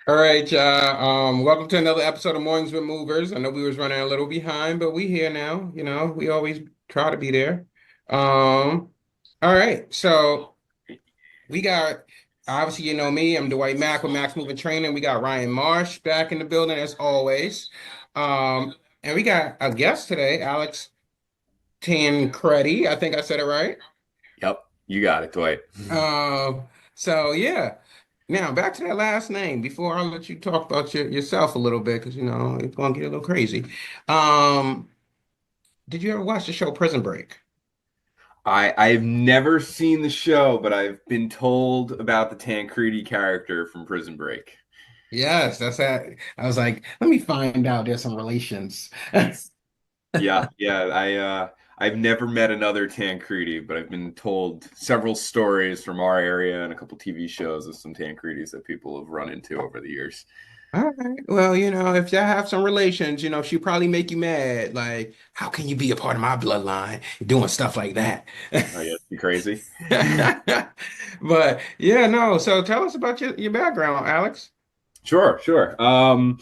All right, y'all. Welcome to another episode of Mornings with Movers. I know we was running a little behind, but we here now. We always try to be there. All right, so we got obviously you know me. I'm Dwight Mack with Max Moving Training. We got Ryan Marsh back in the building as always. And we got a guest today, Alex Tancredi. I think I said it right. Yep, you got it, Dwight. So yeah. Now back to that last name before I let you talk about yourself a little bit because it's gonna get a little crazy. Um, did you ever watch the show Prison Break? I've never seen the show, but I've been told about the Tancredi character from Prison Break. Yes, that's that. I was like, let me find out there's some relations. Yeah. I've never met another Tancredi, but I've been told several stories from our area and a couple TV shows of some Tancredis that people have run into over the years. All right. Well, if y'all have some relations, she probably make you mad. Like, how can you be a part of my bloodline doing stuff like that? Oh yeah, you crazy? But yeah, no. So tell us about your background, Alex. Sure. I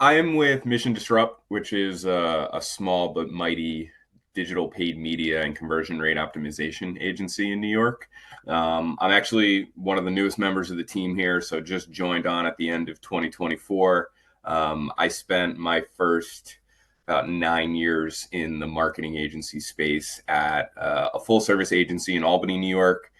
am with Mission Disrupt, which is a small but mighty digital paid media and conversion rate optimization agency in New York. I'm actually one of the newest members of the team here, so just joined on at the end of 2024. I spent my first about 9 years in the marketing agency space at a full service agency in Albany, New York.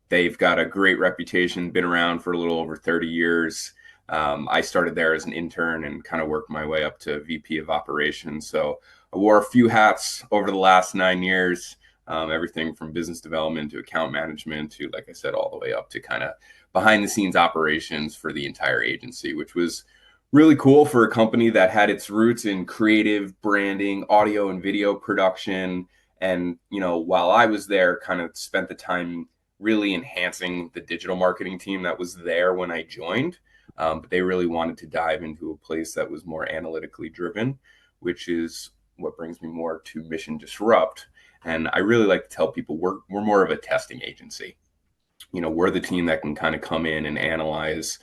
They've got a great reputation, been around for a little over 30 years. I started there as an intern and kind of worked my way up to VP of operations. So I wore a few hats over the last 9 years, everything from business development to account management to, like I said, all the way up to kind of behind the scenes operations for the entire agency, which was really cool for a company that had its roots in creative branding, audio and video production. And, while I was there, kind of spent the time really enhancing the digital marketing team that was there when I joined. But they really wanted to dive into a place that was more analytically driven, which is what brings me more to Mission Disrupt. And I really like to tell people we're more of a testing agency. We're the team that can kind of come in and analyze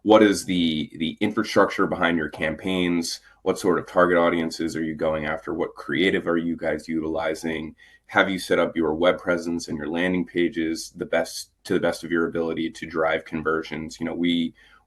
what is the infrastructure behind your campaigns, what sort of target audiences are you going after, what creative are you guys utilizing, have you set up your web presence and your landing pages to the best of your ability to drive conversions.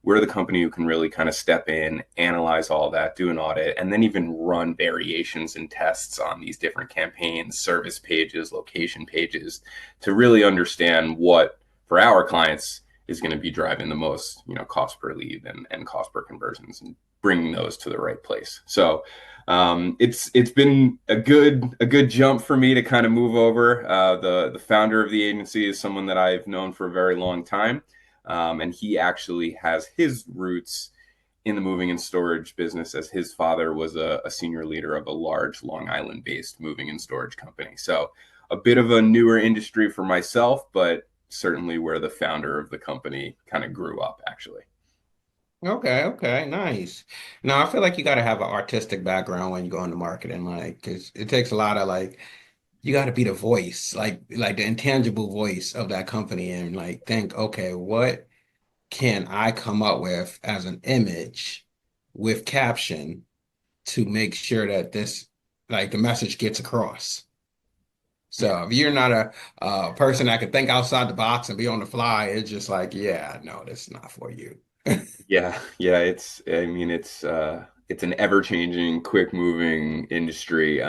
We're the company who can really kind of step in, analyze all that, do an audit, and then even run variations and tests on these different campaigns, service pages, location pages, to really understand what, for our clients, is going to be driving the most, cost per lead and cost per conversions, and bringing those to the right place. So it's been a good jump for me to kind of move over. The founder of the agency is someone that I've known for a very long time. And he actually has his roots in the moving and storage business, as his father was a senior leader of a large Long Island based moving and storage company. So a bit of a newer industry for myself, but certainly where the founder of the company kind of grew up, actually. Okay, nice. Now I feel like you got to have an artistic background when you go into marketing, like, because it takes a lot of like you got to be the voice, like the intangible voice of that company, and like think, okay, what can I come up with as an image with caption to make sure that this, like, the message gets across. So if you're not a person that can think outside the box and be on the fly, it's just like, yeah, no, that's not for you. Yeah. It's an ever-changing, quick-moving industry.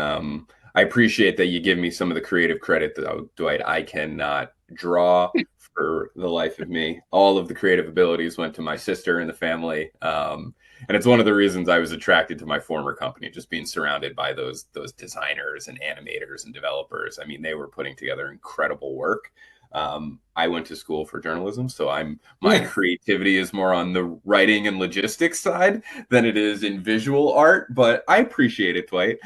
I appreciate that you give me some of the creative credit, though, Dwight. I cannot draw for the life of me. All of the creative abilities went to my sister and the family. And it's one of the reasons I was attracted to my former company, just being surrounded by those designers and animators and developers. I mean, they were putting together incredible work. I went to school for journalism, so my creativity is more on the writing and logistics side than it is in visual art, but I appreciate it, Dwight.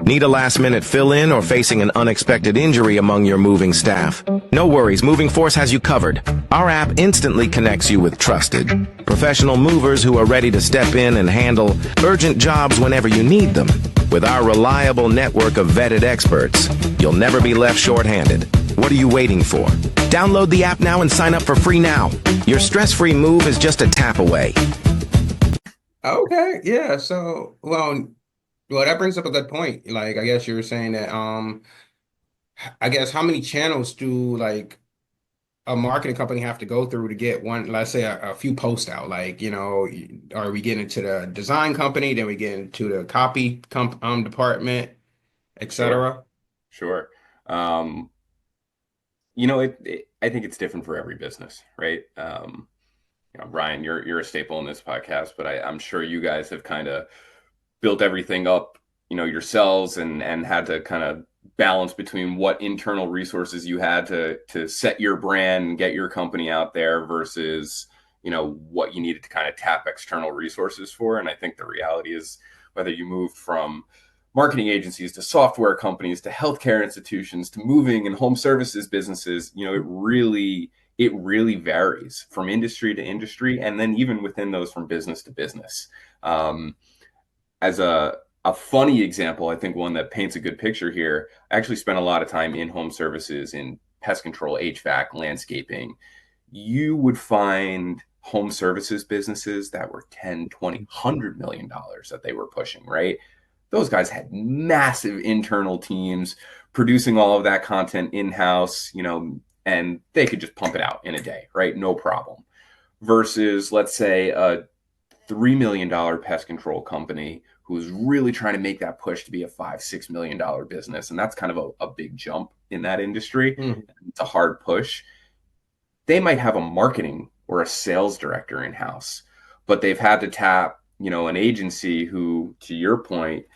Need a last-minute fill-in or facing an unexpected injury among your moving staff? No worries, Moving Force has you covered. Our app instantly connects you with trusted, professional movers who are ready to step in and handle urgent jobs whenever you need them. With our reliable network of vetted experts, you'll never be left short-handed. What are you waiting for? Download the app now and sign up for free now. Your stress-free move is just a tap away. Okay, yeah. So, well, that brings up a good point. Like, I guess you were saying that, I guess how many channels do like a marketing company have to go through to get one, let's say a few posts out? Like, are we getting into the design company, then we get into the department, Sure, etc. sure. Um, I think it's different for every business, right? Ryan, you're a staple in this podcast, but I'm sure you guys have kind of built everything up, yourselves and had to kind of balance between what internal resources you had to set your brand and get your company out there versus, what you needed to kind of tap external resources for. And I think the reality is whether you moved from marketing agencies to software companies to healthcare institutions to moving and home services businesses, it really varies from industry to industry, and then even within those from business to business. As a funny example, I think one that paints a good picture here, I actually spent a lot of time in home services, in pest control, HVAC, landscaping. You would find home services businesses that were 10, 20, $100 million that they were pushing, right? Those guys had massive internal teams producing all of that content in-house, and they could just pump it out in a day, right? No problem. Versus, let's say, a $3 million pest control company who's really trying to make that push to be a $5-6 million business. And that's kind of a big jump in that industry. Mhm. It's a hard push. They might have a marketing or a sales director in-house, but they've had to tap, an agency who, to your point,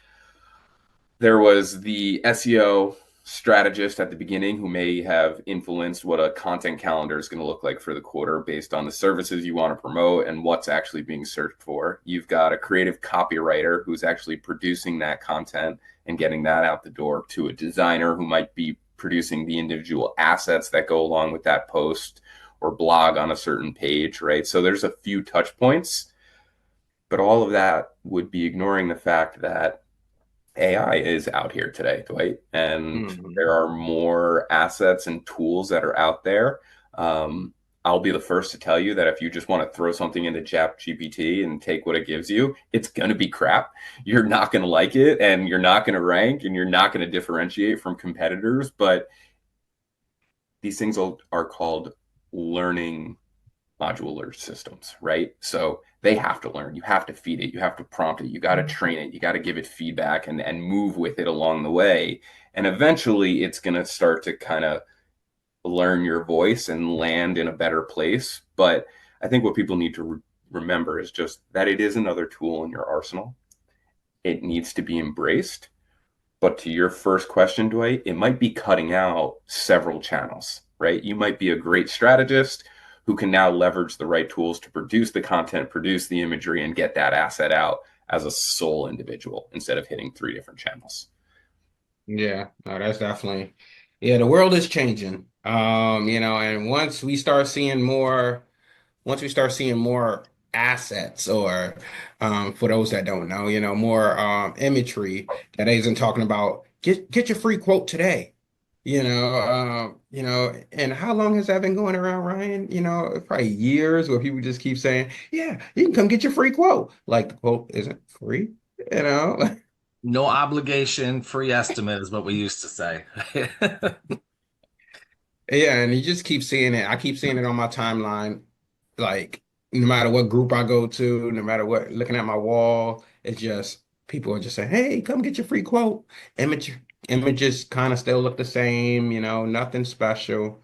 there was the SEO strategist at the beginning who may have influenced what a content calendar is going to look like for the quarter based on the services you want to promote and what's actually being searched for. You've got a creative copywriter who's actually producing that content and getting that out the door, to a designer who might be producing the individual assets that go along with that post or blog on a certain page, right? So there's a few touch points, but all of that would be ignoring the fact that AI is out here today, Dwight, and Mhm. there are more assets and tools that are out there. I'll be the first to tell you that if you just want to throw something into ChatGPT and take what it gives you, it's going to be crap. You're not going to like it, and you're not going to rank, and you're not going to differentiate from competitors. But these things are called learning modular systems, right? So they have to learn. You have to feed it. You have to prompt it. You got to train it. You got to give it feedback and move with it along the way. And eventually it's going to start to kind of learn your voice and land in a better place. But I think what people need to remember is just that it is another tool in your arsenal. It needs to be embraced. But to your first question, Dwight, it might be cutting out several channels, right? You might be a great strategist who can now leverage the right tools to produce the content, produce the imagery, and get that asset out as a sole individual instead of hitting 3 different channels. Yeah, no, that's definitely, yeah, the world is changing. And once we start seeing more assets, or for those that don't know, more imagery that isn't talking about get your free quote today. And how long has that been going around, Ryan? Probably years, where people just keep saying, yeah, you can come get your free quote. Like, the quote isn't free, you know? No obligation, free estimate is what we used to say. Yeah, and you just keep seeing it. I keep seeing it on my timeline. Like, no matter what group I go to, no matter what, looking at my wall, it's just people are just saying, "Hey, come get your free quote." Images kind of still look the same, nothing special.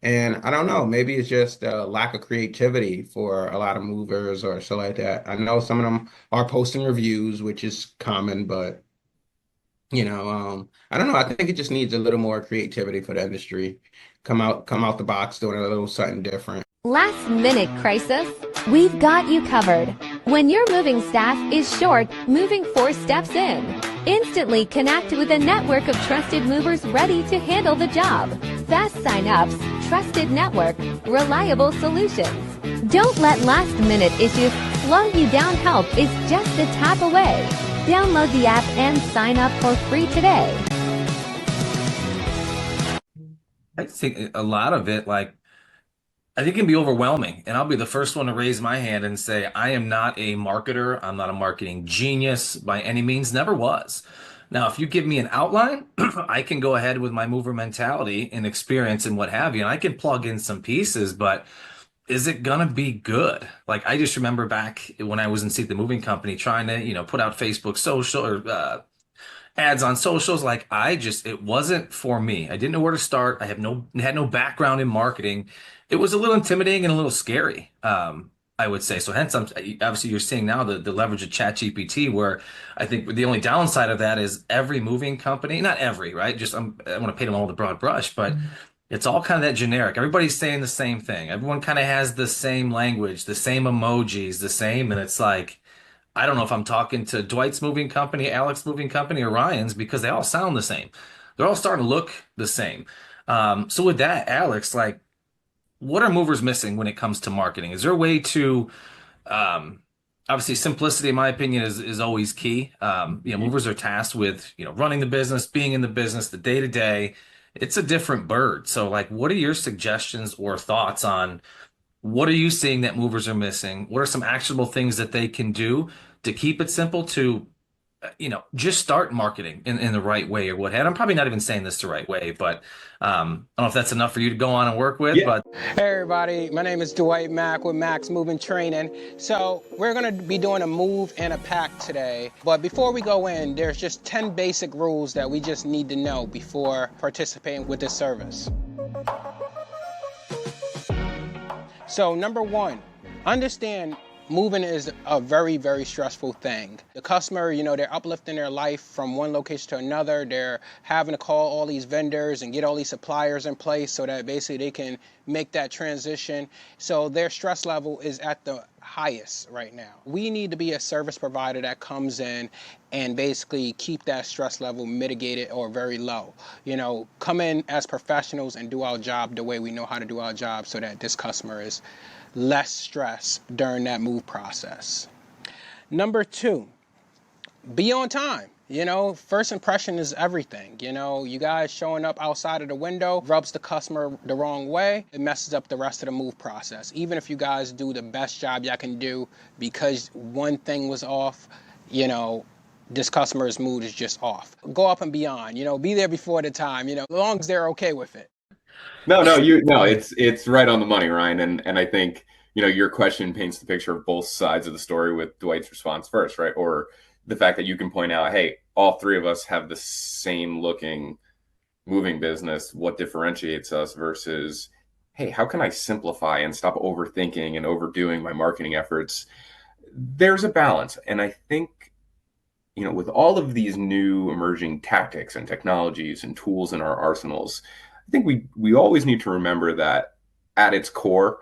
And I don't know, maybe it's just a lack of creativity for a lot of movers or so like that. I know some of them are posting reviews, which is common, but I don't know. I think it just needs a little more creativity for the industry. Come out the box doing a little something different. Last minute crisis? We've got you covered. When your moving staff is short, Moving Force steps in. Instantly connect with a network of trusted movers ready to handle the job. Fast sign-ups, trusted network, reliable solutions. Don't let last minute issues slow you down. Help is just a tap away. Download the app and sign up for free today. I think a lot of it, like, I think it can be overwhelming. And I'll be the first one to raise my hand and say, I am not a marketer. I'm not a marketing genius by any means, never was. Now, if you give me an outline, I can go ahead with my mover mentality and experience and what have you, and I can plug in some pieces, but is it gonna be good? Like, I just remember back when I was in Seat the Moving Company trying to, put out Facebook social or ads on socials. Like, it wasn't for me. I didn't know where to start. Had no background in marketing. It was a little intimidating and a little scary. I would say. So hence, obviously you're seeing now the leverage of ChatGPT, where I think the only downside of that is every moving company, not every, right? I want to paint them all with a broad brush, but it's all kind of that generic. Everybody's saying the same thing. Everyone kind of has the same language, the same emojis, the same, and it's like, I don't know if I'm talking to Dwight's moving company, Alex moving company, or Ryan's, because they all sound the same. They're all starting to look the same. So with that, Alex, like, what are movers missing when it comes to marketing? Is there a way to, um, obviously simplicity, in my opinion, is always key. Movers are tasked with, running the business, being in the business, the day to day. It's a different bird. So, like, what are your suggestions or thoughts on what are you seeing that movers are missing? What are some actionable things that they can do to keep it simple to, just start marketing in the right way or what? And I'm probably not even saying this the right way, but I don't know if that's enough for you to go on and work with, Yeah. but Hey everybody, my name is Dwyght Mack with Mack's Moving Training. So we're gonna be doing a move and a pack today. But before we go in, there's just 10 basic rules that we just need to know before participating with this service. So number one, understand moving is a very, very stressful thing. The customer, they're uplifting their life from one location to another. They're having to call all these vendors and get all these suppliers in place so that basically they can make that transition. So their stress level is at the highest right now. We need to be a service provider that comes in and basically keep that stress level mitigated or very low. Come in as professionals and do our job the way we know how to do our job so that this customer is less stress during that move process. Number two, be on time. First impression is everything. You guys showing up outside of the window rubs the customer the wrong way. It messes up the rest of the move process. Even if you guys do the best job y'all can do, because one thing was off, this customer's mood is just off. Go up and beyond, be there before the time, as long as they're okay with it. No, it's right on the money, Ryan. And I think, your question paints the picture of both sides of the story with Dwight's response first, right? Or the fact that you can point out, hey, all three of us have the same looking moving business. What differentiates us versus, hey, how can I simplify and stop overthinking and overdoing my marketing efforts? There's a balance. And I think, with all of these new emerging tactics and technologies and tools in our arsenals, I think we always need to remember that at its core,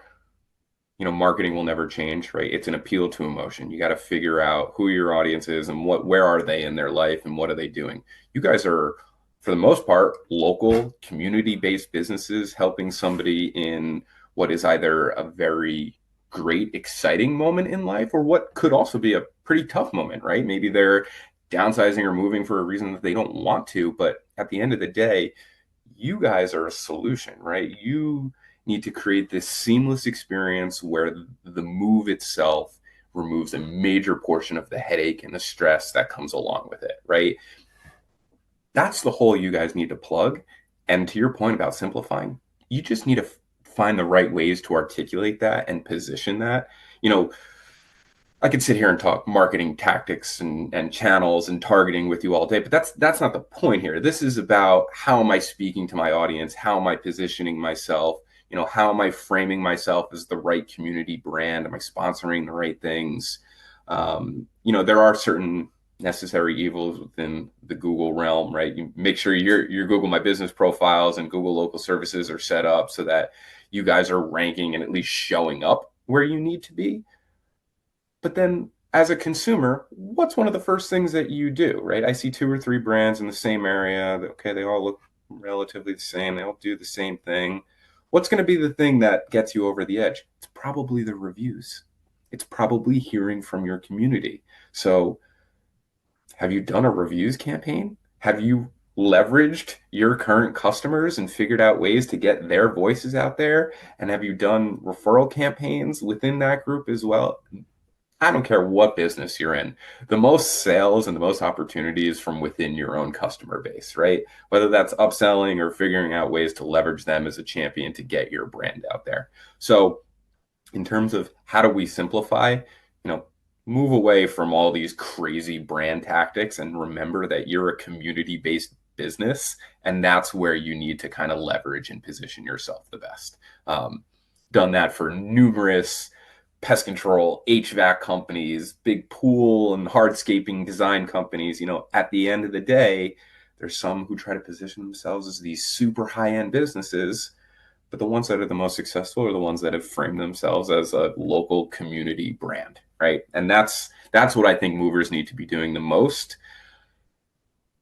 marketing will never change, right? It's an appeal to emotion. You got to figure out who your audience is and where are they in their life and what are they doing. You guys are, for the most part, local, community-based businesses helping somebody in what is either a very great, exciting moment in life or what could also be a pretty tough moment, right? Maybe they're downsizing or moving for a reason that they don't want to, but at the end of the day, you guys are a solution, right? You need to create this seamless experience where the move itself removes a major portion of the headache and the stress that comes along with it, right? That's the hole you guys need to plug. And to your point about simplifying, you just need to find the right ways to articulate that and position that. I could sit here and talk marketing tactics and channels and targeting with you all day, but that's not the point here. This is about how am I speaking to my audience? How am I positioning myself? How am I framing myself as the right community brand? Am I sponsoring the right things? There are certain necessary evils within the Google realm, right? You make sure your Google My Business profiles and Google local services are set up so that you guys are ranking and at least showing up where you need to be. But then as a consumer, what's one of the first things that you do, right? I see 2 or 3 brands in the same area. Okay, they all look relatively the same. They all do the same thing. What's going to be the thing that gets you over the edge? It's probably the reviews. It's probably hearing from your community. So have you done a reviews campaign? Have you leveraged your current customers and figured out ways to get their voices out there? And have you done referral campaigns within that group as well? I don't care what business you're in. The most sales and the most opportunities from within your own customer base, right? Whether that's upselling or figuring out ways to leverage them as a champion to get your brand out there. So, in terms of how do we simplify, move away from all these crazy brand tactics and remember that you're a community-based business, and that's where you need to kind of leverage and position yourself the best. Done that for numerous pest control, HVAC companies, big pool and hardscaping design companies. At the end of the day, there's some who try to position themselves as these super high-end businesses, but the ones that are the most successful are the ones that have framed themselves as a local community brand, right? And that's what I think movers need to be doing the most.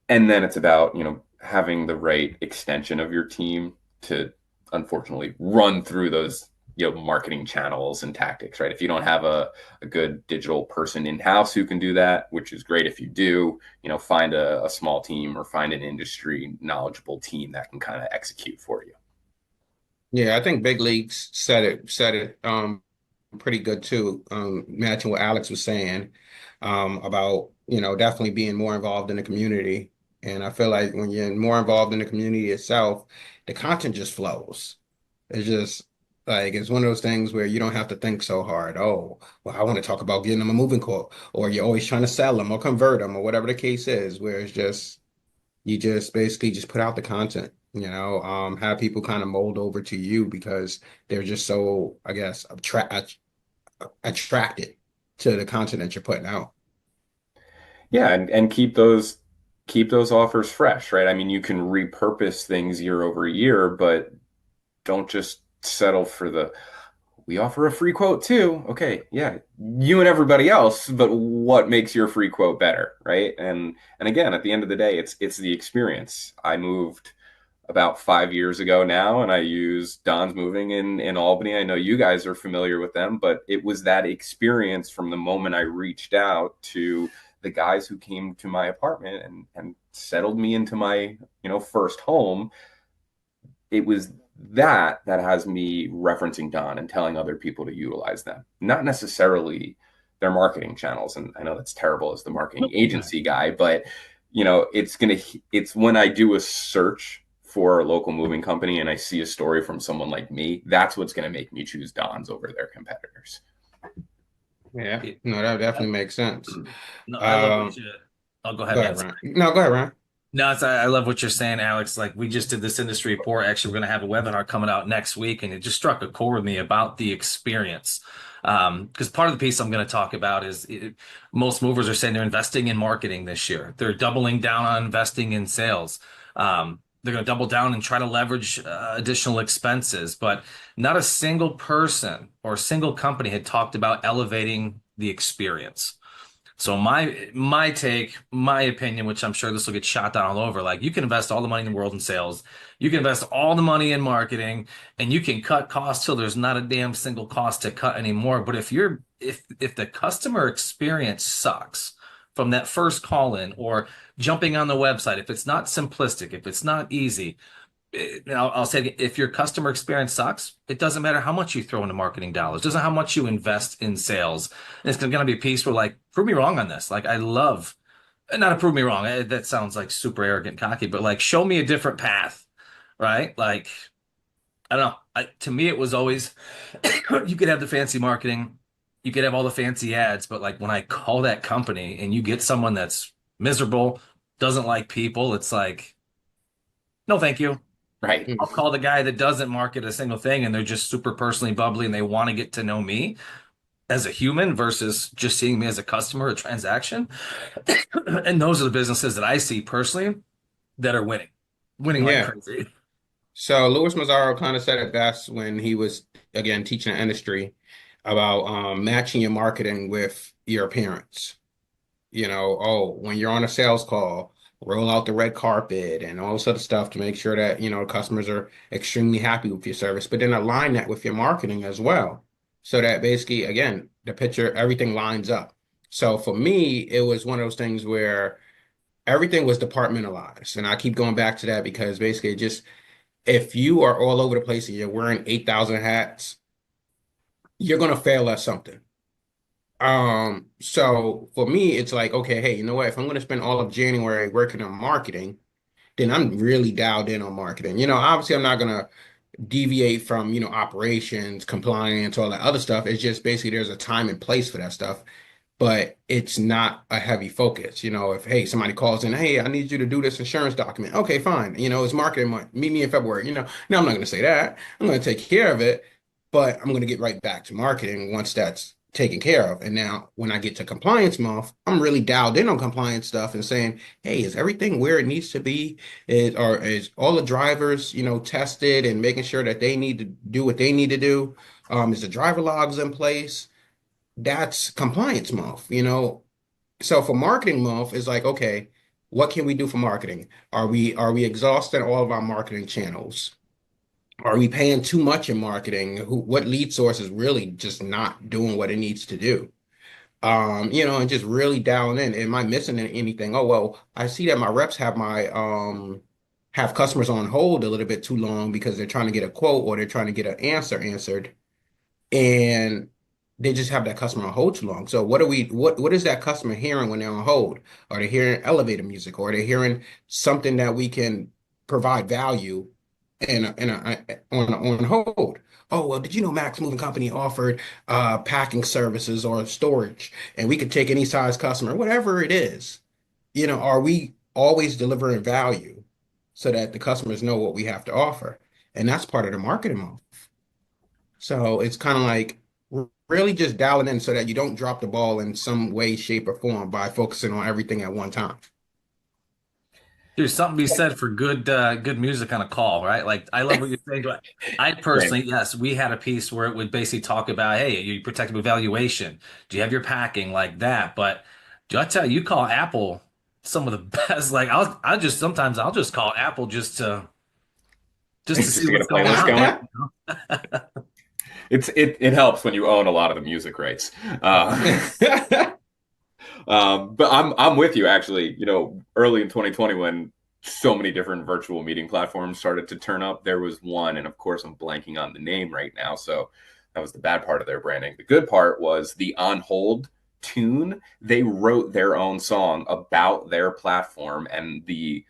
And then it's about, having the right extension of your team to unfortunately run through those marketing channels and tactics, right? If you don't have a good digital person in-house who can do that, which is great if you do, find a small team or find an industry knowledgeable team that can kind of execute for you. Yeah, I think Big Leagues said it pretty good too, matching what Alex was saying about, definitely being more involved in the community. And I feel like when you're more involved in the community itself, the content just flows. It's just like it's one of those things where you don't have to think so hard. Oh, well, I want to talk about getting them a moving quote, or you're always trying to sell them or convert them or whatever the case is, where it's just you just basically just put out the content, have people kind of mold over to you because they're just so, I guess, attracted to the content that you're putting out. Yeah, and keep those offers fresh, right? I mean, you can repurpose things year over year, but don't just settle for we offer a free quote too. Okay, yeah, you and everybody else, but what makes your free quote better, right? And again, at the end of the day, it's the experience. I moved about 5 years ago now, and I use Don's Moving in Albany. I know you guys are familiar with them, but it was that experience from the moment I reached out to the guys who came to my apartment and settled me into my first home. It was that has me referencing Don and telling other people to utilize them, not necessarily their marketing channels. And I know that's terrible as the marketing agency guy, but it's when I do a search for a local moving company and I see a story from someone like me, that's what's going to make me choose Don's over their competitors. Yeah, no, that definitely makes sense. No, I love what you. I'll go ahead, man. Ryan. No, go ahead, Ryan. No, I love what you're saying, Alex. Like we just did this industry report. Actually, we're going to have a webinar coming out next week, and it just struck a chord with me about the experience. Because part of the piece I'm going to talk about is most movers are saying they're investing in marketing this year. They're doubling down on investing in sales. They're going to double down and try to leverage additional expenses, but not a single person or a single company had talked about elevating the experience. So my take, my opinion, which I'm sure this will get shot down all over, like you can invest all the money in the world in sales, you can invest all the money in marketing, and you can cut costs till there's not a damn single cost to cut anymore. But if the customer experience sucks from that first call in or jumping on the website, if it's not simplistic, if it's not easy, I'll say if your customer experience sucks, it doesn't matter how much you throw into marketing dollars. It doesn't matter how much you invest in sales. And it's going to be a piece where like, prove me wrong on this. Like I love, not to prove me wrong. That sounds like super arrogant, cocky, but like show me a different path, right? Like, I don't know. To me, it was always, you could have the fancy marketing, you could have all the fancy ads, but like when I call that company and you get someone that's miserable, doesn't like people, it's like, no, thank you. Right. I'll call the guy that doesn't market a single thing and they're just super personally bubbly and they want to get to know me as a human versus just seeing me as a customer, a transaction. And those are the businesses that I see personally that are winning like crazy. So Louis Mazzaro kind of said it best when he was, again, teaching the industry about matching your marketing with your appearance. When you're on a sales call, roll out the red carpet and all this other stuff to make sure that, customers are extremely happy with your service, but then align that with your marketing as well. So that basically, again, the picture, everything lines up. So for me, it was one of those things where everything was departmentalized. And I keep going back to that because basically it just if you are all over the place and you're wearing 8,000 hats, you're gonna fail at something. So for me, it's like, okay, hey, you know what? If I'm gonna spend all of January working on marketing, then I'm really dialed in on marketing. Obviously I'm not gonna deviate from, operations, compliance, all that other stuff. It's just basically there's a time and place for that stuff, but it's not a heavy focus. If, hey, somebody calls in, hey, I need you to do this insurance document. Okay, fine. It's marketing month. Meet me in February. No, I'm not going to say that. I'm going to take care of it, but I'm going to get right back to marketing once that's taken care of. And now when I get to compliance month, I'm really dialed in on compliance stuff and saying, hey, is everything where it needs to be? Is all the drivers, tested and making sure that they need to do what they need to do? Is the driver logs in place? That's compliance month. So for marketing month, it's like, okay, what can we do for marketing? Are we exhausting all of our marketing channels? Are we paying too much in marketing? What lead source is really just not doing what it needs to do? And just really dialing in. Am I missing anything? Oh, well, I see that my reps have customers on hold a little bit too long because they're trying to get a quote or they're trying to get an answer answered, and they just have that customer on hold too long. So what is that customer hearing when they're on hold? Are they hearing elevator music, or are they hearing something that we can provide value on hold? Oh, well, did you know Max Moving Company offered packing services or storage, and we could take any size customer, whatever it is. Are we always delivering value so that the customers know what we have to offer? And that's part of the marketing model. So it's kind of like really just dialing in so that you don't drop the ball in some way, shape, or form by focusing on everything at one time. There's something to be said for good music on a call, right? Like I love what you're saying. But I Right. personally, yes, we had a piece where it would basically talk about, hey, you protective evaluation. Do you have your packing like that? But do I tell you, you call Apple some of the best. Like I just sometimes I'll just call Apple just to Just see to get a what's going playlist on. going. It helps when you own a lot of the music rights. But I'm with you actually. Early in 2020 when so many different virtual meeting platforms started to turn up, there was one, and of course I'm blanking on the name right now. So that was the bad part of their branding. The good part was the on hold tune. They wrote their own song about their platform and the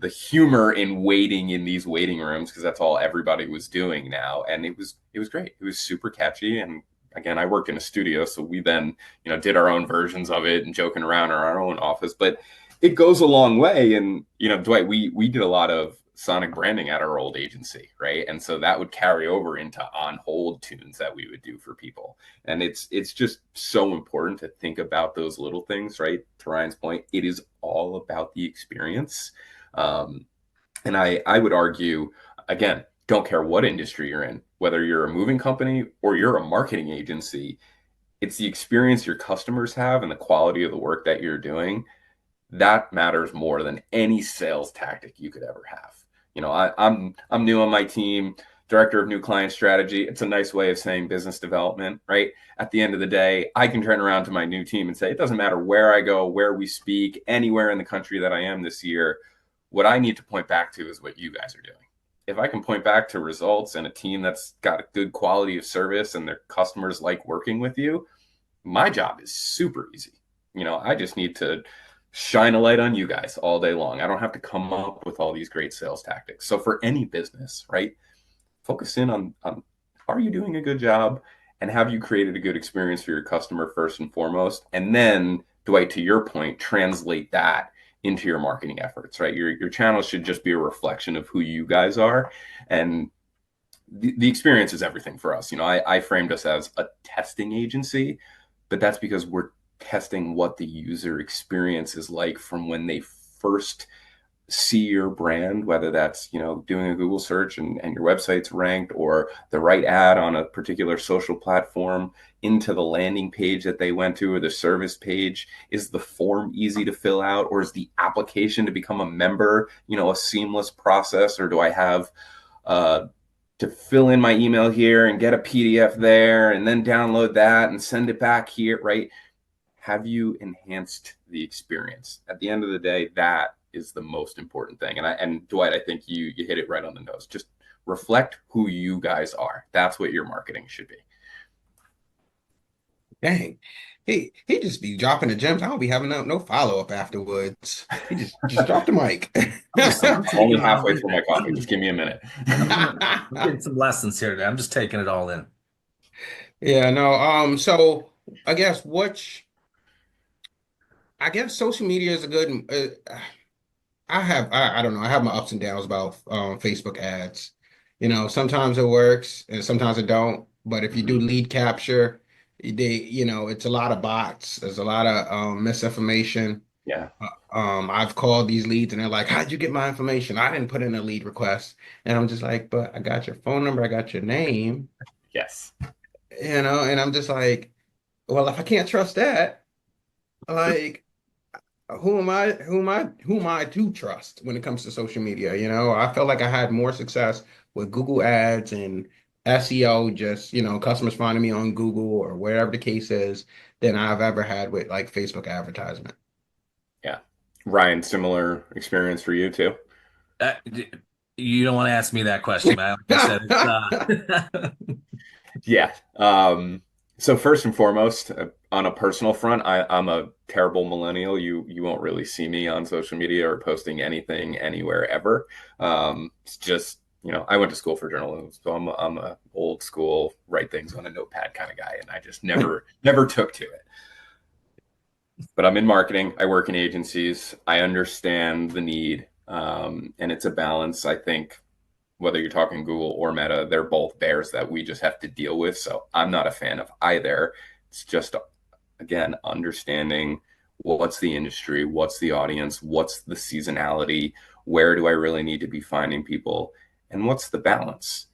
humor in waiting in these waiting rooms, because that's all everybody was doing now, and it was great. It was super catchy. And again, I work in a studio, so we then did our own versions of it and joking around in our own office, but it goes a long way. And Dwight, we did a lot of sonic branding at our old agency, right? And so that would carry over into on hold tunes that we would do for people. And it's just so important to think about those little things, right? To Ryan's point, it is all about the experience. um, and I would argue, again, don't care what industry you're in, whether you're a moving company or you're a marketing agency, it's the experience your customers have and the quality of the work that you're doing that matters more than any sales tactic you could ever have. I'm new on my team, director of new client strategy. It's a nice way of saying business development, right? At the end of the day, I can turn around to my new team and say, it doesn't matter where I go, where we speak, anywhere in the country that I am this year. What I need to point back to is what you guys are doing. If I can point back to results and a team that's got a good quality of service and their customers like working with you, my job is super easy. I just need to shine a light on you guys all day long. I don't have to come up with all these great sales tactics. So for any business, right, focus in on are you doing a good job, and have you created a good experience for your customer first and foremost? And then, Dwight, to your point, translate that into your marketing efforts, right? Your channel should just be a reflection of who you guys are. And the experience is everything for us. I framed us as a testing agency, but that's because we're testing what the user experience is like from when they first see your brand, whether that's doing a Google search and your website's ranked, or the right ad on a particular social platform, into the landing page that they went to, or the service page. Is the form easy to fill out, or is the application to become a member a seamless process? Or do I have to fill in my email here and get a PDF there and then download that and send it back here, right? have you enhanced the experience? At the end of the day, that is the most important thing. And Dwyght, I think you hit it right on the nose. Just reflect who you guys are. That's what your marketing should be. Dang. He just be dropping the gems. I don't be having no follow-up afterwards. He just dropped the mic. I'm Only taking it all halfway in. through my coffee. Just give me a minute. I'm getting some lessons here today. I'm just taking it all in. Yeah, no, so I guess social media is a good I don't know. I have my ups and downs about Facebook ads. Sometimes it works and sometimes it don't. But if you do lead capture, it's a lot of bots. There's a lot of misinformation. Yeah. I've called these leads and they're like, "How'd you get my information? I didn't put in a lead request." And I'm just like, "But I got your phone number, I got your name, Yes. and I'm just like, well, if I can't trust that, like who am I to trust when it comes to social media? I felt like I had more success with Google ads and SEO, just, customers finding me on Google or wherever the case is, than I've ever had with like Facebook advertisement. Yeah. Ryan, similar experience for you too? Uh, you don't want to ask me that question, man. Like I said, Yeah. So first and foremost, on a personal front, I'm a terrible millennial. You won't really see me on social media or posting anything anywhere ever. It's just, I went to school for journalism, so I'm a old school, write things on a notepad kind of guy, and I just never took to it. But I'm in marketing. I work in agencies. I understand the need, and it's a balance. I think whether you're talking Google or Meta, they're both bears that we just have to deal with. So I'm not a fan of either. It's just, again, understanding what's the industry, what's the audience, what's the seasonality, where do I really need to be finding people, and what's the balance?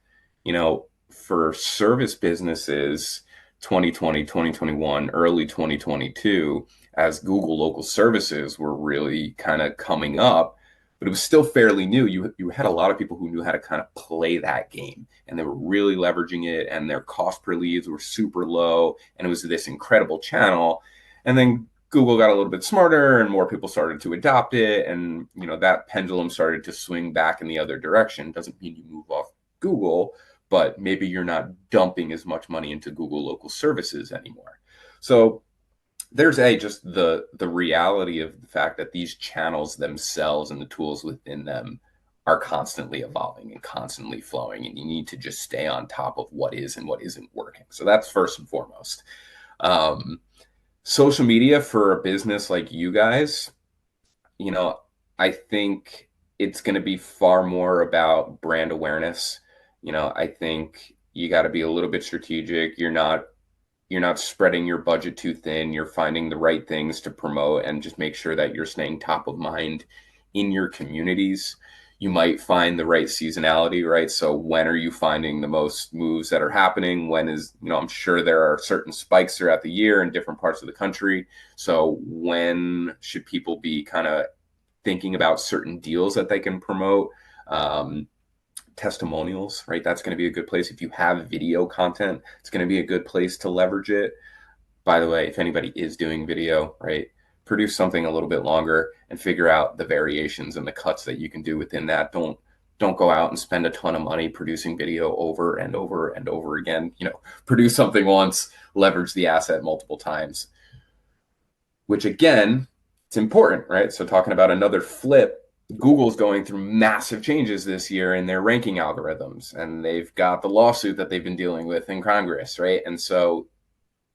For service businesses, 2020, 2021, early 2022, as Google local services were really kind of coming up, but it was still fairly new. You had a lot of people who knew how to kind of play that game, and they were really leveraging it, and their cost per leads were super low, and it was this incredible channel. And then Google got a little bit smarter, and more people started to adopt it, and that pendulum started to swing back in the other direction. Doesn't mean you move off Google, but maybe you're not dumping as much money into Google local services anymore. So there's just the reality of the fact that these channels themselves and the tools within them are constantly evolving and constantly flowing, and you need to just stay on top of what is and what isn't working. So that's first and foremost. Social media for a business like you guys, I think it's going to be far more about brand awareness. I think you got to be a little bit strategic. You're not spreading your budget too thin. You're finding the right things to promote and just make sure that you're staying top of mind in your communities. You might find the right seasonality, right? So when are you finding the most moves that are happening? When is, I'm sure there are certain spikes throughout the year in different parts of the country. So when should people be kind of thinking about certain deals that they can promote? Testimonials, right? That's going to be a good place. If you have video content, it's going to be a good place to leverage it. By the way, if anybody is doing video, right, produce something a little bit longer and figure out the variations and the cuts that you can do within that. Don't go out and spend a ton of money producing video over and over and over again. Produce something once, leverage the asset multiple times, which again, it's important, right? So talking about another flip, Google's going through massive changes this year in their ranking algorithms, and they've got the lawsuit that they've been dealing with in Congress, right? And so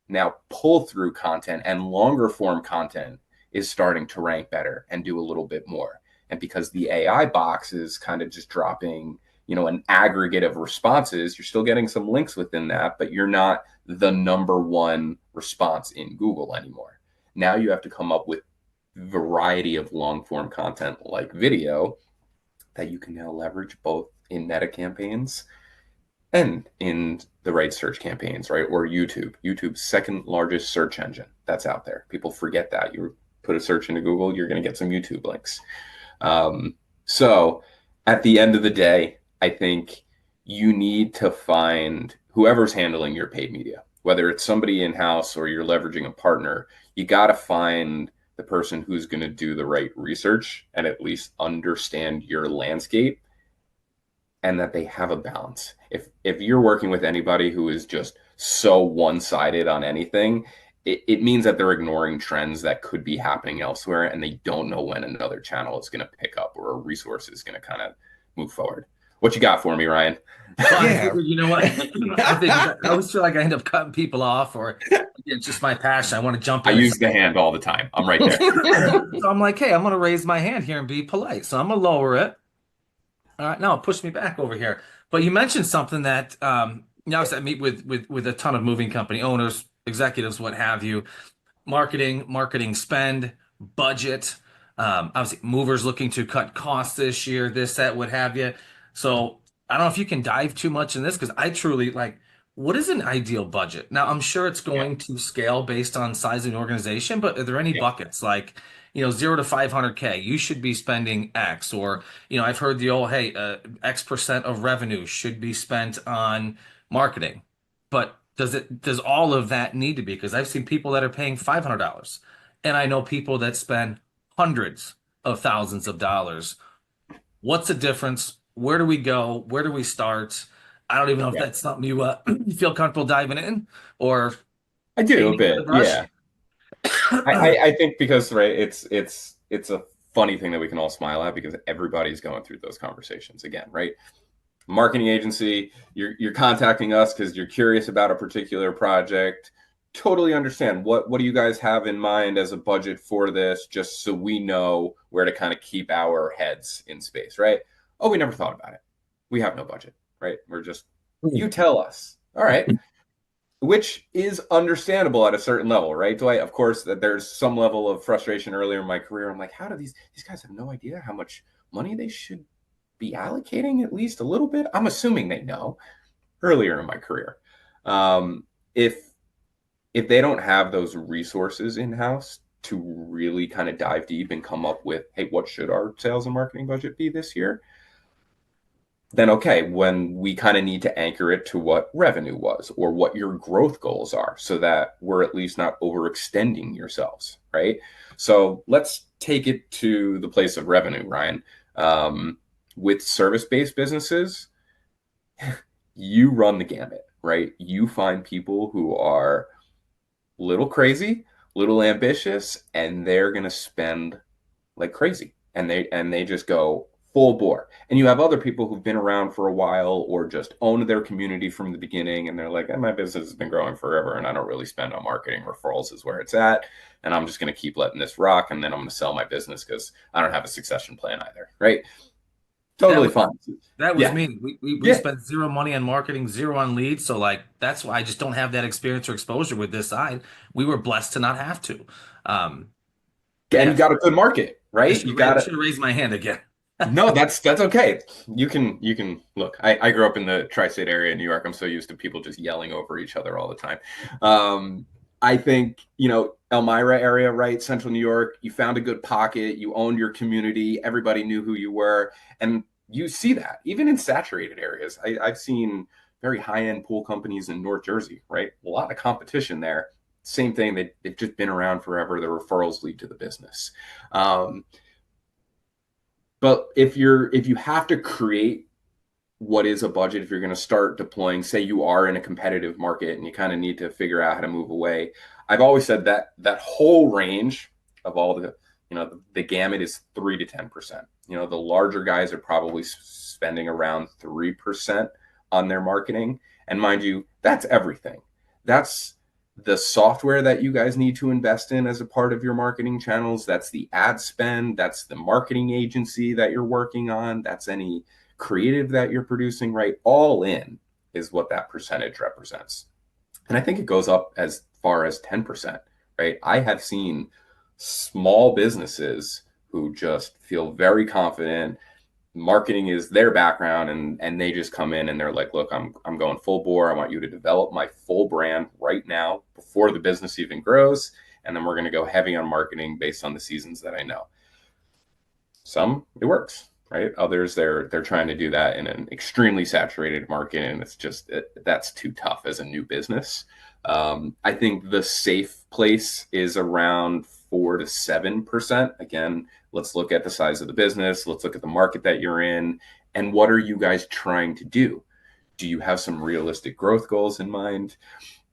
now pull-through content and longer form content is starting to rank better and do a little bit more. And because the AI box is kind of just dropping, an aggregate of responses, you're still getting some links within that, but you're not the number one response in Google anymore. Now you have to come up with variety of long form content like video that you can now leverage both in meta campaigns and in the right search campaigns, right? Or YouTube's second largest search engine that's out there. People forget that. You put a search into Google, you're going to get some YouTube links. So at the end of the day, I think you need to find whoever's handling your paid media, whether it's somebody in-house or you're leveraging a partner. you got to find the person who's going to do the right research and at least understand your landscape, and that they have a balance. If you're working with anybody who is just so one-sided on anything, it means that they're ignoring trends that could be happening elsewhere, and they don't know when another channel is going to pick up or a resource is going to kind of move forward. What you got for me, Ryan? Well, I Yeah. figured, you know what? I always feel like I end up cutting people off, or it's just my passion. I want to jump I in. use the hand all the time. I'm right there. So I'm like, hey, I'm going to raise my hand here and be polite. So I'm going to lower it. All right, no, push me back over here. But you mentioned something that I meet with a ton of moving company owners, executives, what have you. Marketing spend, budget. Obviously, movers looking to cut costs this year, this, that, what have you. So I don't know if you can dive too much in this because I truly like, what is an ideal budget? Now, I'm sure it's Yeah. going to scale based on size of the organization, but are there any Yeah. buckets like, 0 to 500K, you should be spending X, or, I've heard the old, hey, X% of revenue should be spent on marketing. But does all of that need to be? Because I've seen people that are paying $500, and I know people that spend hundreds of thousands of dollars. What's the difference? Where do we go? Where do we start? I don't even know if Yeah. that's something you feel comfortable diving in, or I do a painting with bit. a brush. Yeah. I think because right, it's a funny thing that we can all smile at because everybody's going through those conversations again, right? Marketing agency, you're contacting us because you're curious about a particular project. Totally understand. What do you guys have in mind as a budget for this, just so we know where to kind of keep our heads in space, right? Oh, we never thought about it. We have no budget, right? We're just, you tell us. All right. Which is understandable at a certain level, right? Dwyght, of course, that there's some level of frustration earlier in my career. I'm like, how do these guys have no idea how much money they should be allocating, at least a little bit? I'm assuming they know earlier in my career. If they don't have those resources in house to really kind of dive deep and come up with, hey, what should our sales and marketing budget be this year? Then okay, when we kind of need to anchor it to what revenue was or what your growth goals are so that we're at least not overextending yourselves, right? So let's take it to the place of revenue, Ryan. With service-based businesses, you run the gamut, right? You find people who are little crazy, little ambitious, and they're going to spend like crazy. And they just go full bore. And you have other people who've been around for a while or just owned their community from the beginning, and they're like, my business has been growing forever and I don't really spend on marketing. Referrals is where it's at, and I'm just going to keep letting this rock, and then I'm going to sell my business because I don't have a succession plan either, right? Totally fine. That was Yeah. me. We Yeah. spent zero money on marketing, zero on leads. So like that's why I just don't have that experience or exposure with this side. We were blessed to not have to. And Yeah. you got a good market, I right? should You got have raised my hand again. No, that's okay. You can look. I grew up in the tri-state area in New York. I'm so used to people just yelling over each other all the time. I think, Elmira area, right? Central New York, you found a good pocket, you owned your community, everybody knew who you were. And you see that even in saturated areas. I've seen very high-end pool companies in North Jersey, right? A lot of competition there. Same thing. They've just been around forever. The referrals lead to the business. But if you have to create what is a budget, if you're going to start deploying, say you are in a competitive market and you kind of need to figure out how to move away, I've always said that whole range of all the gamut is 3 to 10%. The larger guys are probably spending around 3% on their marketing. And mind you, that's everything. That's the software that you guys need to invest in as a part of your marketing channels. That's the ad spend. That's the marketing agency that you're working on. That's any creative that you're producing, right? All in is what that percentage represents. And I think it goes up as far as 10%, right? I have seen small businesses who just feel very confident. Marketing is their background, and they just come in and they're like, look, I'm going full bore. I want you to develop my full brand right now before the business even grows, and then we're going to go heavy on marketing based on the seasons that I know. Some it works, right? Others, they're trying to do that in an extremely saturated market, and it's just that's too tough as a new business. I think the safe place is around 4 to 7%. Again, let's look at the size of the business. Let's look at the market that you're in, and what are you guys trying to do? Do you have some realistic growth goals in mind?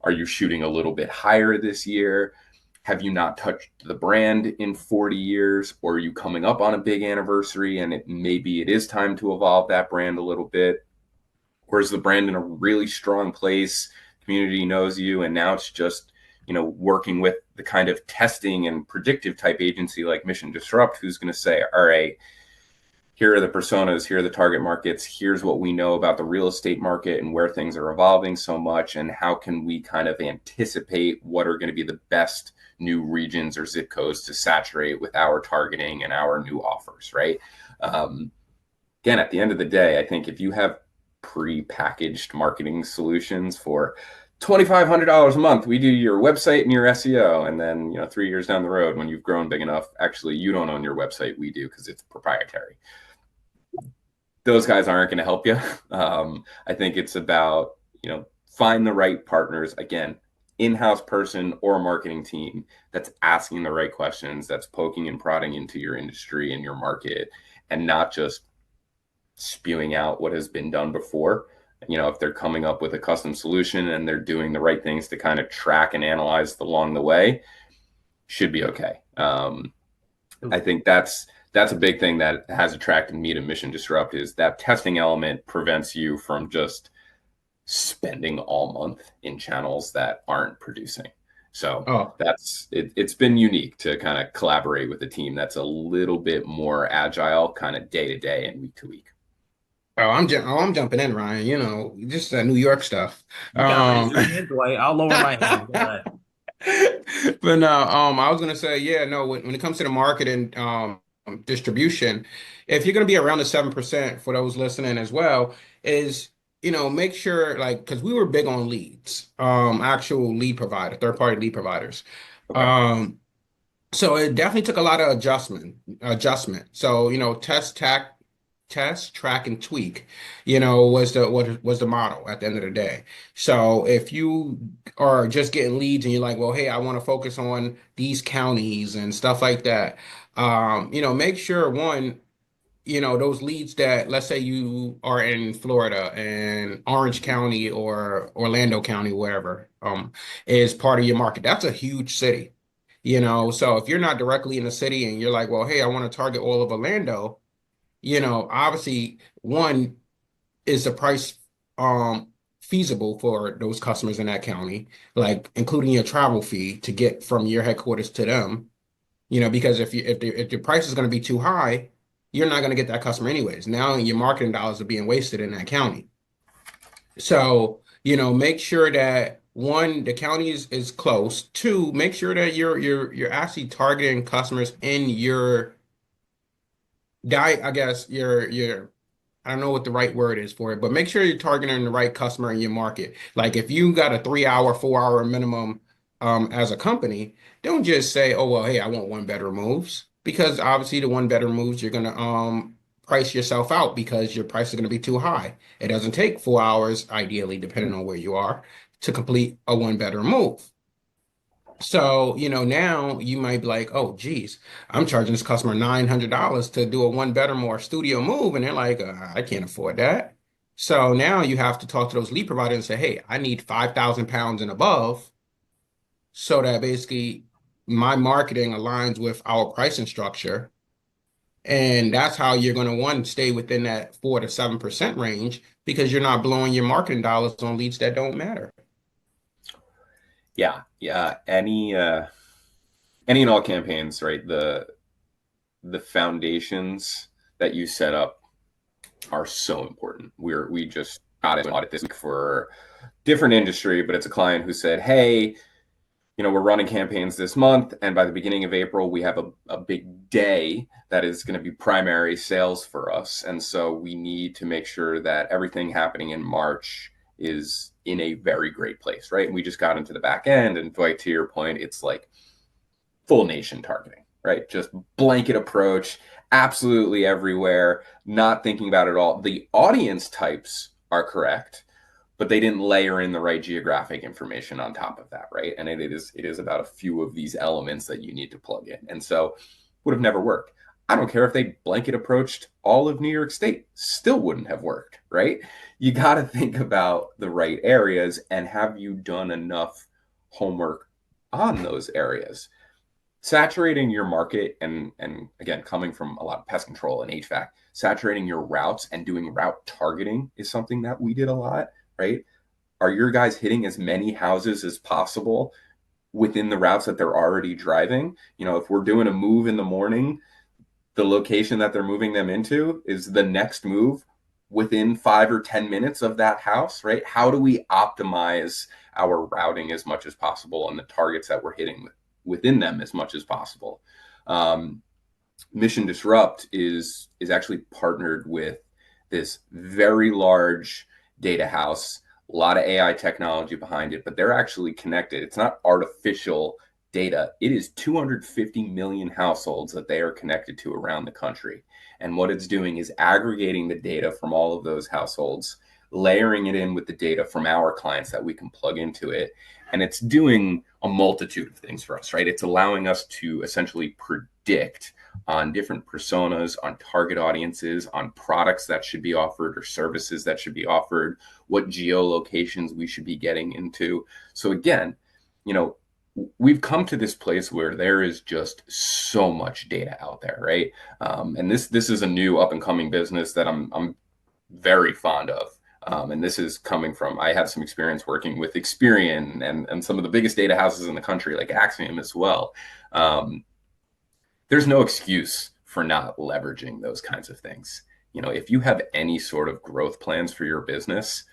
Are you shooting a little bit higher this year? Have you not touched the brand in 40 years, or are you coming up on a big anniversary and maybe it is time to evolve that brand a little bit? Or is the brand in a really strong place? Community knows you, and now it's just, working with the kind of testing and predictive type agency like Mission Disrupt, who's going to say, all right, here are the personas, here are the target markets, here's what we know about the real estate market and where things are evolving so much, and how can we kind of anticipate what are going to be the best new regions or zip codes to saturate with our targeting and our new offers, right? Again, at the end of the day, I think if you have pre-packaged marketing solutions for $2,500 a month, we do your website and your SEO, and then 3 years down the road, when you've grown big enough, actually you don't own your website, we do, because it's proprietary. Those guys aren't going to help you. I think it's about, find the right partners, again, in-house person or marketing team that's asking the right questions, that's poking and prodding into your industry and your market, and not just spewing out what has been done before. If they're coming up with a custom solution and they're doing the right things to kind of track and analyze along the way, should be okay. I think that's a big thing that has attracted me to Mission Disrupt, is that testing element prevents you from just spending all month in channels that aren't producing. So that's it. It's been unique to kind of collaborate with a team that's a little bit more agile, kind of day to day and week to week. I'm jumping in, Ryan. Just New York stuff. You got to raise your hand, Dwyght. I'll lower my hand. Go ahead. But no, I was gonna say, yeah, no, when it comes to the market and distribution, if you're gonna be around the 7% for those listening as well, is make sure, like, because we were big on leads, actual lead provider, third-party lead providers. Okay. So it definitely took a lot of adjustment. So, test, track, and tweak, was the model at the end of the day. So if you are just getting leads and you're like, well, hey, I want to focus on these counties and stuff like that, make sure one, those leads that, let's say you are in Florida and Orange County or Orlando County, wherever, is part of your market. That's a huge city. So if you're not directly in the city and you're like, well, hey, I want to target all of Orlando, obviously, one, is the price feasible for those customers in that county, like including your travel fee to get from your headquarters to them, because if the price is going to be too high, you're not going to get that customer anyways. Now your marketing dollars are being wasted in that county. So, make sure that one, the county is close. Two, make sure that you're actually targeting customers in your I guess your I don't know what the right word is for it, but make sure you're targeting the right customer in your market. Like if you got a 3 hour, 4 hour minimum as a company, don't just say, oh well, hey, I want one bedroom moves, because obviously the one bedroom moves you're gonna price yourself out because your price is gonna be too high. It doesn't take 4 hours, ideally, depending on where you are, to complete a one bedroom move. So, now you might be like, oh, geez, I'm charging this customer $900 to do a one bedroom or studio move. And they're like, I can't afford that. So now you have to talk to those lead providers and say, hey, I need 5,000 pounds and above, so that basically my marketing aligns with our pricing structure. And that's how you're going to, one, stay within that 4 to 7% range, because you're not blowing your marketing dollars on leads that don't matter. Yeah. Any and all campaigns, right? The foundations that you set up are so important. We just got an audit this week for different industry, but it's a client who said, hey, we're running campaigns this month, and by the beginning of April, we have a big day that is going to be primary sales for us. And so we need to make sure that everything happening in March is in a very great place, right? And we just got into the back end, and Dwight, to your point, it's like full nation targeting. right? Just blanket approach, absolutely everywhere, not thinking about it all. The audience types are correct, but they didn't layer in the right geographic information on top of that, right? And it is about a few of these elements that you need to plug in. And so would have never worked. I don't care if they blanket approached all of New York State, still wouldn't have worked, right? You got to think about the right areas, and have you done enough homework on those areas? Saturating your market, and again, coming from a lot of pest control and HVAC, saturating your routes and doing route targeting is something that we did a lot, right? Are your guys hitting as many houses as possible within the routes that they're already driving? If we're doing a move in the morning, the location that they're moving them into is the next move within 5 or 10 minutes of that house, right? How do we optimize our routing as much as possible and the targets that we're hitting within them as much as possible? Mission Disrupt is actually partnered with this very large data house, a lot of AI technology behind it, but they're actually connected. It's not artificial data. It is 250 million households that they are connected to around the country. And what it's doing is aggregating the data from all of those households, layering it in with the data from our clients that we can plug into it. And it's doing a multitude of things for us, right? It's allowing us to essentially predict on different personas, on target audiences, on products that should be offered or services that should be offered, what geolocations we should be getting into. So again, we've come to this place where there is just so much data out there, right? And this is a new up and coming business that I'm very fond of. And this is coming from, I have some experience working with Experian and some of the biggest data houses in the country, like Axiom as well. There's no excuse for not leveraging those kinds of things. If you have any sort of growth plans for your business,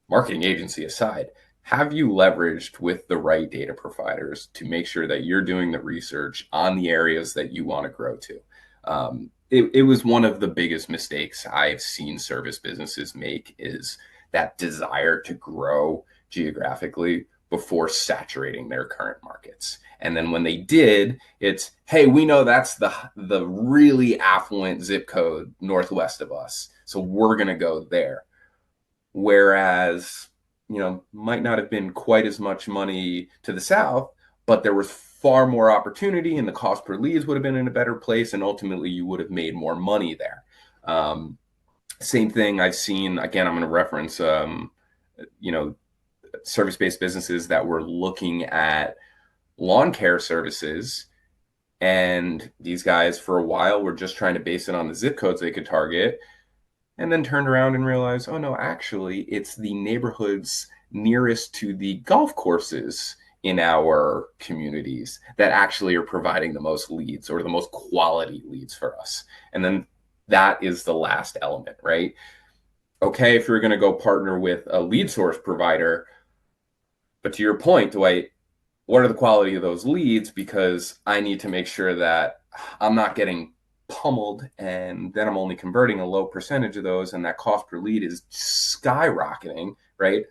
marketing agency aside, have you leveraged with the right data providers to make sure that you're doing the research on the areas that you want to grow to? It was one of the biggest mistakes I've seen service businesses make, is that desire to grow geographically before saturating their current markets. And then when they did, it's, hey, we know that's the really affluent zip code northwest of us, so we're going to go there. Whereas, might not have been quite as much money to the south, but there was far more opportunity, and the cost per leads would have been in a better place, and ultimately you would have made more money there. Same thing I've seen, again, I'm going to reference, service-based businesses that were looking at lawn care services, and these guys for a while were just trying to base it on the zip codes they could target, and then turned around and realized, oh no, actually it's the neighborhoods nearest to the golf courses in our communities that actually are providing the most leads, or the most quality leads for us. And then that is the last element, right? Okay, if you're going to go partner with a lead source provider, but to your point, Dwight, what are the quality of those leads? Because I need to make sure that I'm not getting pummeled, and then I'm only converting a low percentage of those, and that cost per lead is skyrocketing, right?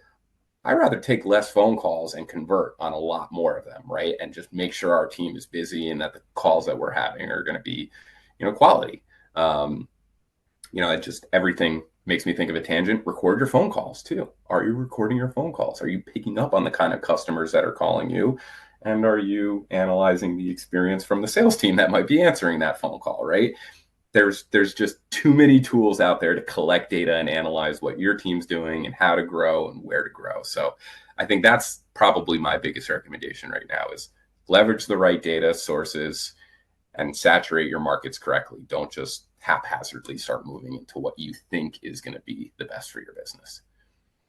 I'd rather take less phone calls and convert on a lot more of them, right? And just make sure our team is busy and that the calls that we're having are going to be, quality. It just, everything makes me think of a tangent. Record your phone calls too. Are you recording your phone calls? Are you picking up on the kind of customers that are calling you? And are you analyzing the experience from the sales team that might be answering that phone call, right? There's just too many tools out there to collect data and analyze what your team's doing and how to grow and where to grow. So I think that's probably my biggest recommendation right now, is leverage the right data sources and saturate your markets correctly. Don't just haphazardly start moving into what you think is going to be the best for your business.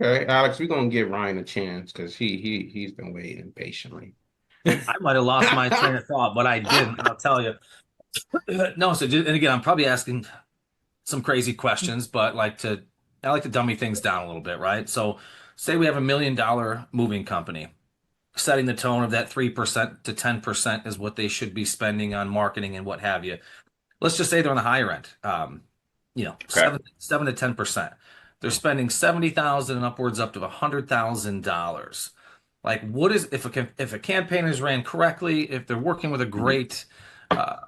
Okay, Alex, we're gonna give Ryan a chance because he's been waiting patiently. I might have lost my train of thought, but I didn't. I'll tell you. No, so and again, I'm probably asking some crazy questions, but I like to dummy things down a little bit, right? So, say we have $1 million moving company, setting the tone of that 3% to 10% is what they should be spending on marketing and what have you. Let's just say they're on the higher end, Okay. 7 to 10%. They're spending $70,000 and upwards up to $100,000. Like, what is, if a campaign is ran correctly, if they're working with a great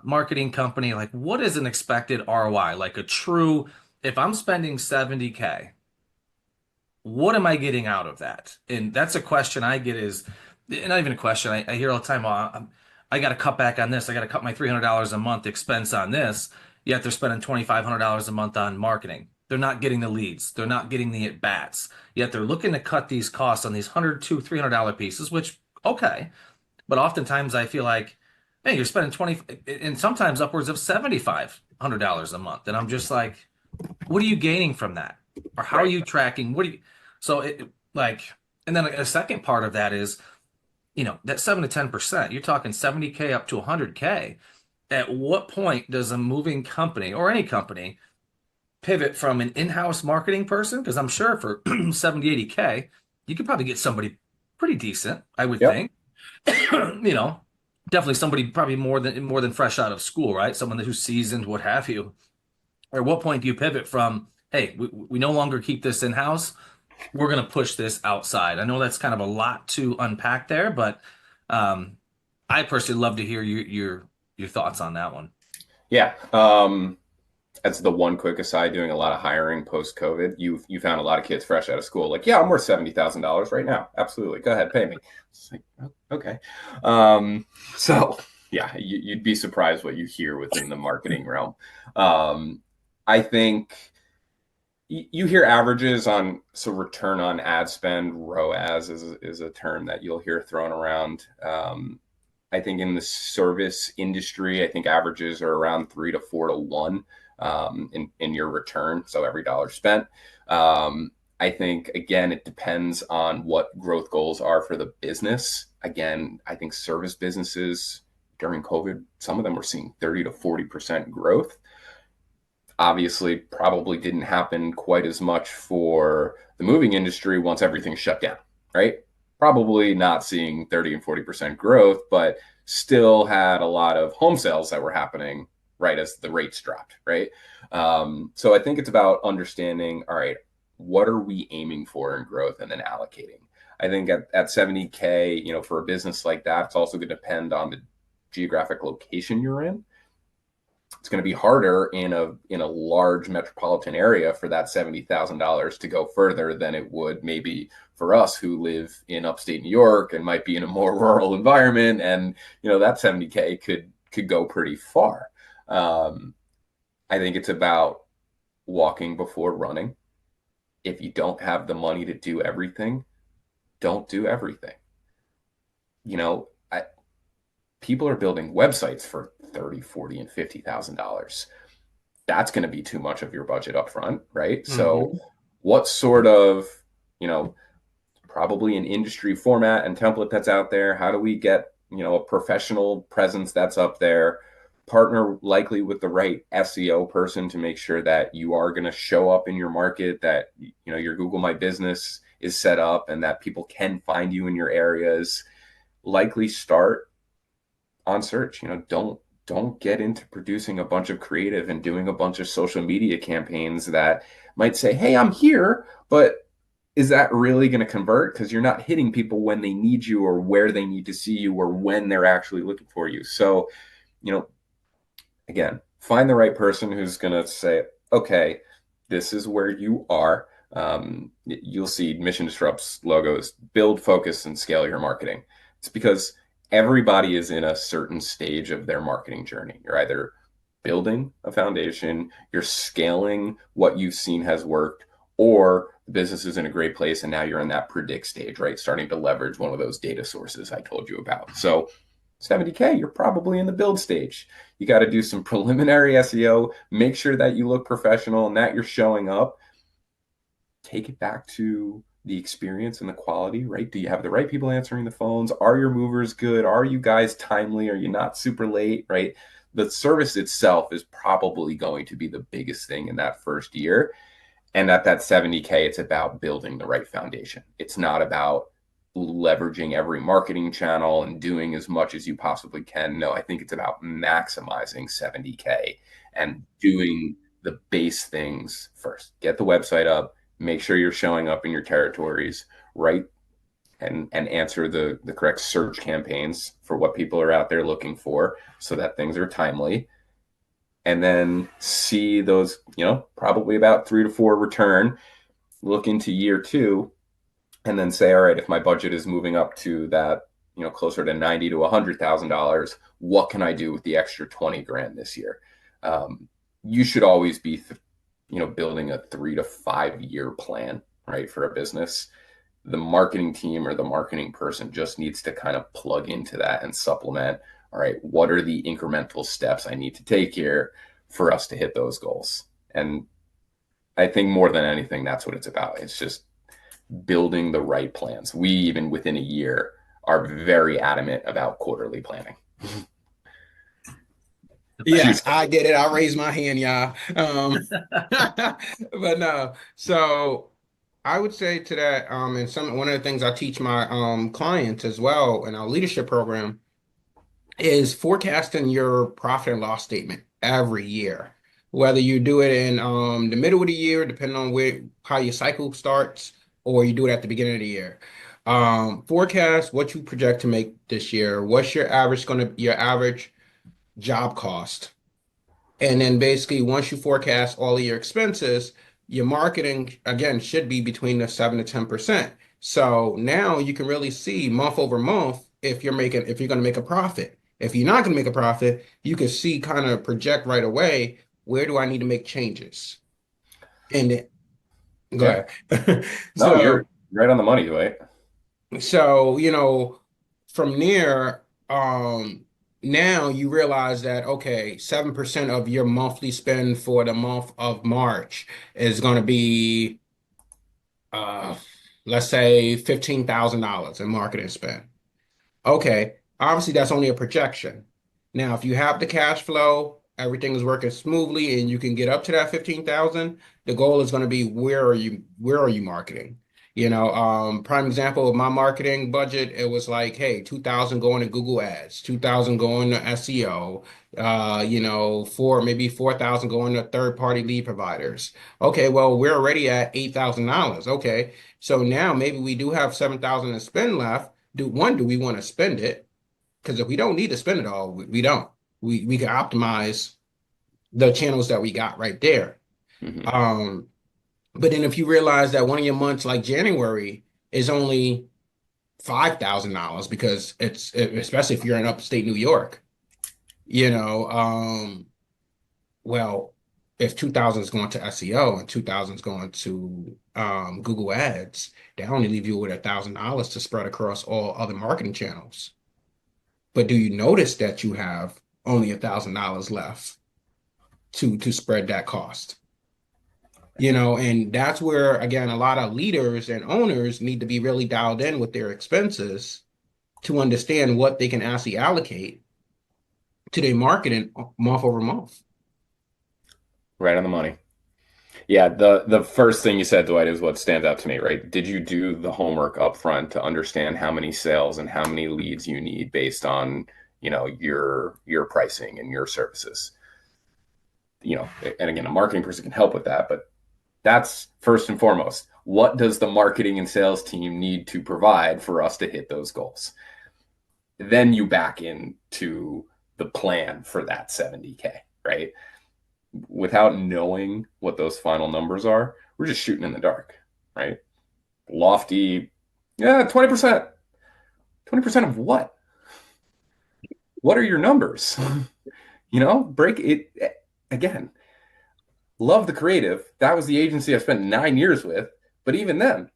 marketing company, like what is an expected ROI? Like a true, if I'm spending 70K, what am I getting out of that? And that's a question I get is not even a question. I hear all the time, I got to cut back on this. I got to cut my $300 a month expense on this. Yet they're spending $2,500 a month on marketing. They're not getting the leads. They're not getting the at bats. Yet they're looking to cut these costs on these $100, $200, $300 pieces, which, okay. But oftentimes I feel like, hey, you're spending 20 and sometimes upwards of $7,500 a month. And I'm just like, what are you gaining from that? Or how are Right. you tracking? What do you, so like, and then a second part of that is, that 7 to 10%, you're talking 70K up to 100K. At what point does a moving company or any company pivot from an in-house marketing person? Because I'm sure for 70, 80K, you could probably get somebody pretty decent, I would Yep. think. you know, Definitely somebody probably more than fresh out of school, right? Someone who's seasoned, what have you. Or at what point do you pivot from, hey, we no longer keep this in-house, we're going to push this outside? I know that's kind of a lot to unpack there, but um, I personally love to hear your thoughts on that one. Yeah. That's the one quick aside. Doing a lot of hiring post COVID, you found a lot of kids fresh out of school. Like, yeah, I'm worth $70,000 right now. Absolutely, go ahead, pay me. It's like, oh, okay. So yeah, you'd be surprised what you hear within the marketing realm. I think you hear averages on, so return on ad spend, ROAS is a term that you'll hear thrown around. I think in the service industry, I think averages are around 3 to 4 to 1 in your return. So every dollar spent. I think, again, it depends on what growth goals are for the business. Again, I think service businesses during COVID, some of them were seeing 30 to 40% growth. Obviously, probably didn't happen quite as much for the moving industry once everything shut down, right? Probably not seeing 30 and 40% growth, but still had a lot of home sales that were happening right as the rates dropped, right? So I think it's about understanding, all right, what are we aiming for in growth and then allocating? I think at 70K, for a business like that, it's also going to depend on the geographic location you're in. It's going to be harder in a large metropolitan area for that $70,000 to go further than it would maybe for us who live in upstate New York and might be in a more rural environment, and that 70K could go pretty far. I think it's about walking before running. If you don't have the money to do everything, don't do everything. People are building websites for 30, 40, and $50,000. That's going to be too much of your budget up front, right? Mm-hmm. So what sort of, probably an industry format and template that's out there? How do we get, a professional presence that's up there? Partner likely with the right SEO person to make sure that you are going to show up in your market, that, your Google My Business is set up and that people can find you in your areas. Likely start on search. Don't get into producing a bunch of creative and doing a bunch of social media campaigns that might say, hey, I'm here, but is that really going to convert? Because you're not hitting people when they need you or where they need to see you or when they're actually looking for you. So, again, find the right person who's going to say, okay, this is where you are. You'll see Mission Disrupt's logos: build, focus, and scale your marketing. It's because everybody is in a certain stage of their marketing journey. You're either building a foundation, you're scaling what you've seen has worked, or the business is in a great place and now you're in that predict stage, right? Starting to leverage one of those data sources I told you about. So 70K, you're probably in the build stage. You got to do some preliminary SEO, make sure that you look professional and that you're showing up. Take it back to the experience and the quality, right? Do you have the right people answering the phones? Are your movers good? Are you guys timely? Are you not super late, right? The service itself is probably going to be the biggest thing in that first year. And at that 70K, it's about building the right foundation. It's not about leveraging every marketing channel and doing as much as you possibly can. No, I think it's about maximizing 70K and doing the base things first. Get the website up, make sure you're showing up in your territories, write and answer the correct search campaigns for what people are out there looking for so that things are timely. And then see those, probably about 3 to 4 return, look into year 2, and then say, all right, if my budget is moving up to that, closer to $90,000 to $100,000, what can I do with the extra 20 grand this year? You should always be, building a 3 to 5 year plan, right, for a business. The marketing team or the marketing person just needs to kind of plug into that and supplement. All right, what are the incremental steps I need to take here for us to hit those goals? And I think more than anything, that's what it's about. It's just building the right plans. We, even within a year, are very adamant about quarterly planning. Yeah, I get it. I raise my hand, y'all. But no, so I would say to that, and one of the things I teach my clients as well in our leadership program is forecasting your profit and loss statement every year. Whether you do it in the middle of the year, depending on how your cycle starts, or you do it at the beginning of the year. Forecast what you project to make this year. What's your average job cost? And then basically, once you forecast all of your expenses, your marketing, again, should be between the 7 to 10%. So now you can really see month over month if you're going to make a profit. If you're not going to make a profit, you can see, kind of project right away, where do I need to make changes? And then, go ahead. No, you're right on the money, Dwyght. So, from there, now you realize that, okay, 7% of your monthly spend for the month of March is going to be, let's say, $15,000 in marketing spend. Okay, obviously that's only a projection. Now, if you have the cash flow, everything is working smoothly, and you can get up to that 15,000, the goal is going to be, where are you marketing? Prime example of my marketing budget, it was like, hey, 2,000 going to Google Ads, 2,000 going to SEO, maybe 4,000 going to third-party lead providers. Okay, well, we're already at $8,000. Okay, so now maybe we do have 7,000 to spend left. Do we want to spend it? Because if we don't need to spend it all, we don't. We can optimize the channels that we got right there. Mm-hmm. But then if you realize that one of your months, like January, is only $5,000, because especially if you're in upstate New York, well, if 2,000 is going to SEO and 2,000 is going to Google Ads, they only leave you with $1,000 to spread across all other marketing channels. But do you notice that you have only $1,000 left to spread that cost? And that's where, again, a lot of leaders and owners need to be really dialed in with their expenses to understand what they can actually allocate to their marketing month over month. Right on the money. Yeah, the first thing you said, Dwyght, is what stands out to me, right? Did you do the homework up front to understand how many sales and how many leads you need based on, your pricing and your services? And again, a marketing person can help with that, but that's first and foremost. What does the marketing and sales team need to provide for us to hit those goals? Then you back into the plan for that 70K, right? Without knowing what those final numbers are, we're just shooting in the dark, right? Lofty, 20%. 20% of what? What are your numbers? Break it again. Love the creative. That was the agency I spent 9 years with. But even then,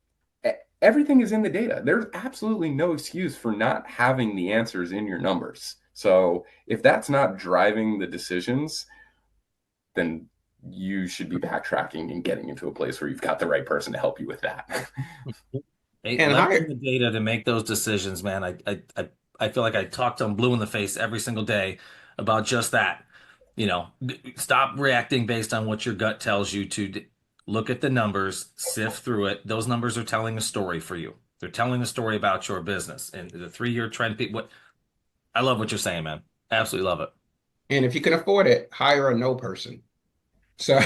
everything is in the data. There's absolutely no excuse for not having the answers in your numbers. So if that's not driving the decisions, then you should be backtracking and getting into a place where you've got the right person to help you with that. And leveraging the data to make those decisions, man. I feel like I talk to them blue in the face every single day about just that. Stop reacting based on what your gut tells you to. Look at the numbers, sift through it. Those numbers are telling a story for you. They're telling a story about your business and the 3-year trend. I love what you're saying, man. Absolutely love it. And if you can afford it, hire a no person. So,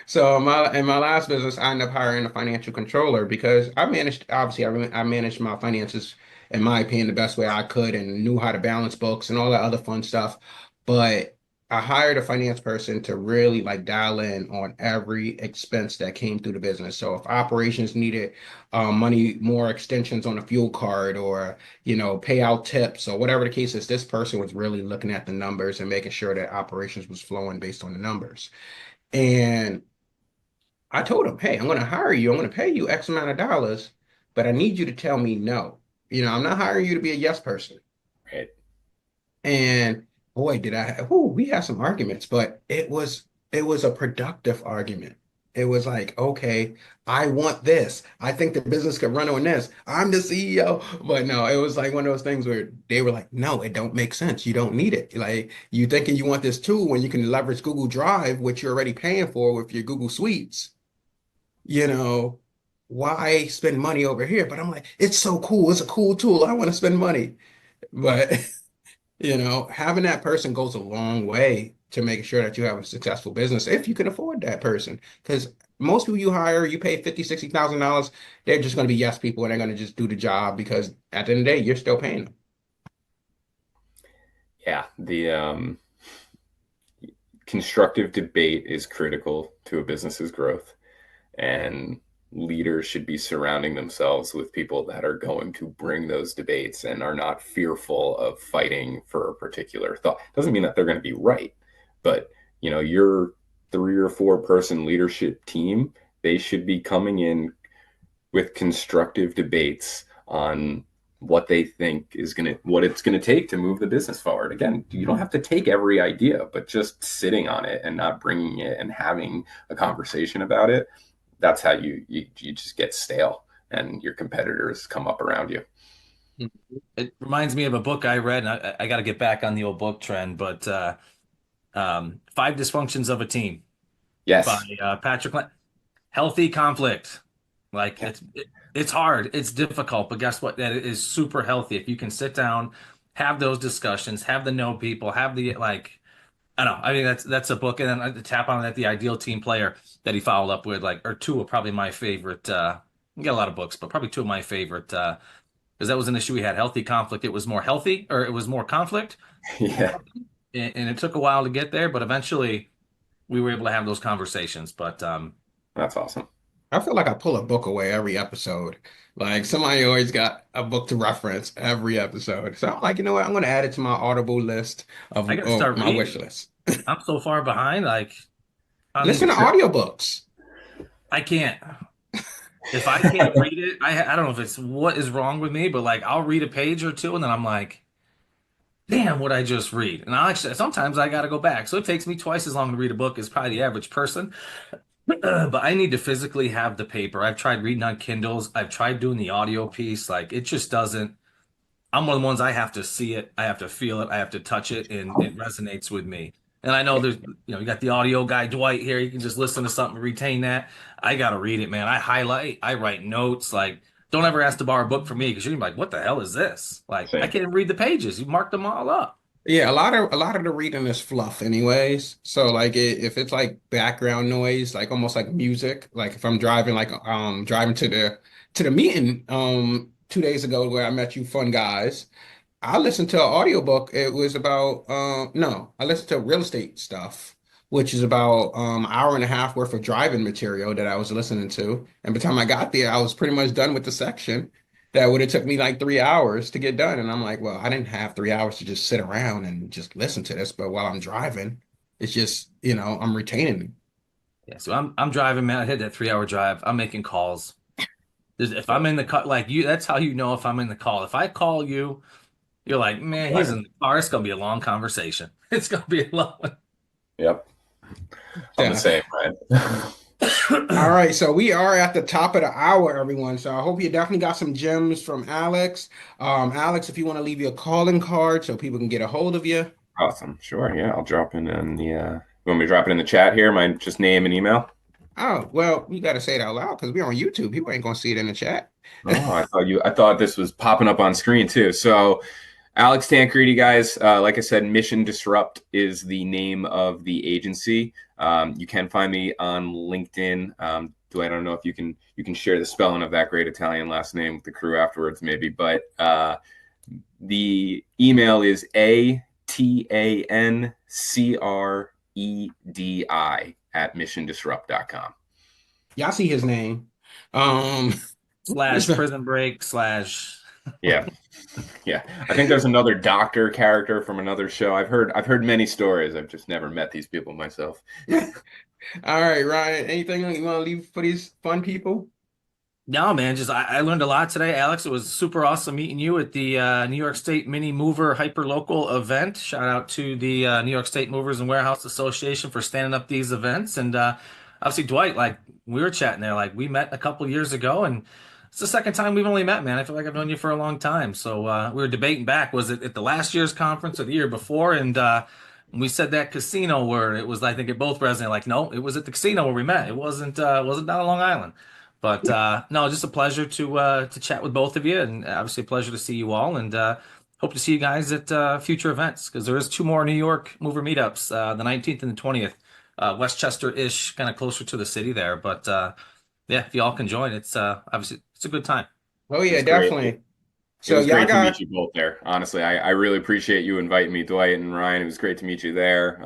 so in my last business, I ended up hiring a financial controller because I managed, obviously, I managed my finances, in my opinion, the best way I could and knew how to balance books and all that other fun stuff. But I hired a finance person to really like dial in on every expense that came through the business. So if operations needed money, more extensions on a fuel card or, pay out tips or whatever the case is, this person was really looking at the numbers and making sure that operations was flowing based on the numbers. And I told him, hey, I'm going to hire you. I'm going to pay you X amount of dollars, but I need you to tell me no. I'm not hiring you to be a yes person. Right. And boy, we had some arguments, but it was a productive argument. It was like, okay, I want this. I think the business could run on this. I'm the CEO. But no, it was like one of those things where they were like, no, it don't make sense. You don't need it. Like you thinking you want this tool when you can leverage Google Drive, which you're already paying for with your Google Suites, you know, why spend money over here? But I'm like, it's so cool. It's a cool tool. I want to spend money. But having that person goes a long way to making sure that you have a successful business if you can afford that person. Because most people you hire, you pay 50, $60,000, they're just going to be yes people and they're going to just do the job because at the end of the day, you're still paying them. Yeah, the constructive debate is critical to a business's growth, and leaders should be surrounding themselves with people that are going to bring those debates and are not fearful of fighting for a particular thought. Doesn't mean that they're going to be right, but your 3 or 4 person leadership team, they should be coming in with constructive debates on what they think what it's gonna take to move the business forward. Again, you don't have to take every idea, but just sitting on it and not bringing it and having a conversation about it. That's how you just get stale, and your competitors come up around you. It reminds me of a book I read, and I got to get back on the old book trend, but Five Dysfunctions of a Team by Yes. Patrick. Healthy conflict. Like Yeah. it's hard, it's difficult, but guess what? That is super healthy if you can sit down, have those discussions, have the know people, have the like. I don't know. I mean, that's a book, and then I tap on that the ideal team player that he followed up with, like, or two are probably my favorite. We got a lot of books, but probably two of my favorite. Because that was an issue we had, healthy conflict. It was more healthy, or it was more conflict, Yeah, and it took a while to get there, but eventually we were able to have those conversations. But that's awesome. I feel like I pull a book away every episode. Like somebody always got a book to reference every episode. So I'm like, you know what? I'm going to add it to my Audible list I of got to start my wish reading. list. I'm so far behind. Like on Listen to audiobooks. I can't. If I can't read it, I don't know if it's what is wrong with me, but like I'll read a page or two and then I'm like, damn, what I just read. And I actually sometimes I got to go back. So it takes me twice as long to read a book as probably the average person. But I need to physically have the paper. I've tried reading on Kindles. I've tried doing the audio piece. Like it just doesn't. I'm one of the ones I have to see it, I have to feel it, I have to touch it, and it resonates with me. And I know there's, you got the audio guy Dwyght here. You can just listen to something, retain that. I gotta read it, man. I highlight, I write notes. Like, don't ever ask to borrow a book from me because you're gonna be like, what the hell is this? Like, I Same. can't even read the pages. You marked them all up. Yeah, a lot of the reading is fluff anyways. So like if it's like background noise, like almost like music, like if I'm driving driving to the meeting 2 days ago where I met you fun guys, I listened to an audiobook. It was about no, I listened to real estate stuff, which is about hour and a half worth of driving material that I was listening to. And by the time I got there, I was pretty much done with the section that would have took me like 3 hours to get done. And I'm like, well, I didn't have 3 hours to just sit around and just listen to this, but while I'm driving, it's just, I'm retaining. Yeah, so I'm driving, man. I had that 3 hour drive. I'm making calls. If Yep. I'm in the car, like you, that's how you know if I'm in the call. If I call you, you're like, man, he's Right. in the car. It's gonna be a long conversation. It's gonna be a long Yep. I'm the Yeah. same, right? All right, so we are at the top of the hour, everyone. So I hope you definitely got some gems from Alex. Alex, if you want to leave your calling card so people can get a hold of you. Awesome. Sure. Yeah, I'll drop in the. You want me to drop it in the chat here? My just name and email. Oh, well, you got to say it out loud because we're on YouTube. People ain't gonna see it in the chat. Oh, I thought this was popping up on screen too. So Alex Tancredi, guys. Like I said, Mission Disrupt is the name of the agency. You can find me on LinkedIn. Dwyght, I don't know if you can share the spelling of that great Italian last name with the crew afterwards, maybe. But the email is atancredi@missiondisrupt.com. Yeah, I see his name. Slash Prison Break slash. Yeah. Yeah, I think there's another doctor character from another show. I've heard many stories. I've just never met these people myself. All right, Ryan, anything you want to leave for these fun people? No, man, just I learned a lot today, Alex. It was super awesome meeting you at the New York State Mini Mover Hyperlocal event. Shout out to the New York State Movers and Warehouse Association for standing up these events. And obviously, Dwyght, like we were chatting there, like we met a couple years ago, and it's the second time we've only met, man. I feel like I've known you for a long time. So we were debating back, was it at the last year's conference or the year before? And we said that casino where it was, I think it both resonated. Like, no, it was at the casino where we met. It wasn't down on Long Island. But no, just a pleasure to chat with both of you, and obviously a pleasure to see you all, and hope to see you guys at future events because there is two more New York mover meetups, the 19th and the 20th, Westchester-ish, kind of closer to the city there. But yeah, if you all can join, it's obviously it's a good time. Oh yeah, It's great. definitely. It So was y'all great to got meet you both there. Honestly, I really appreciate you inviting me, Dwyght and Ryan. It was great to meet you there.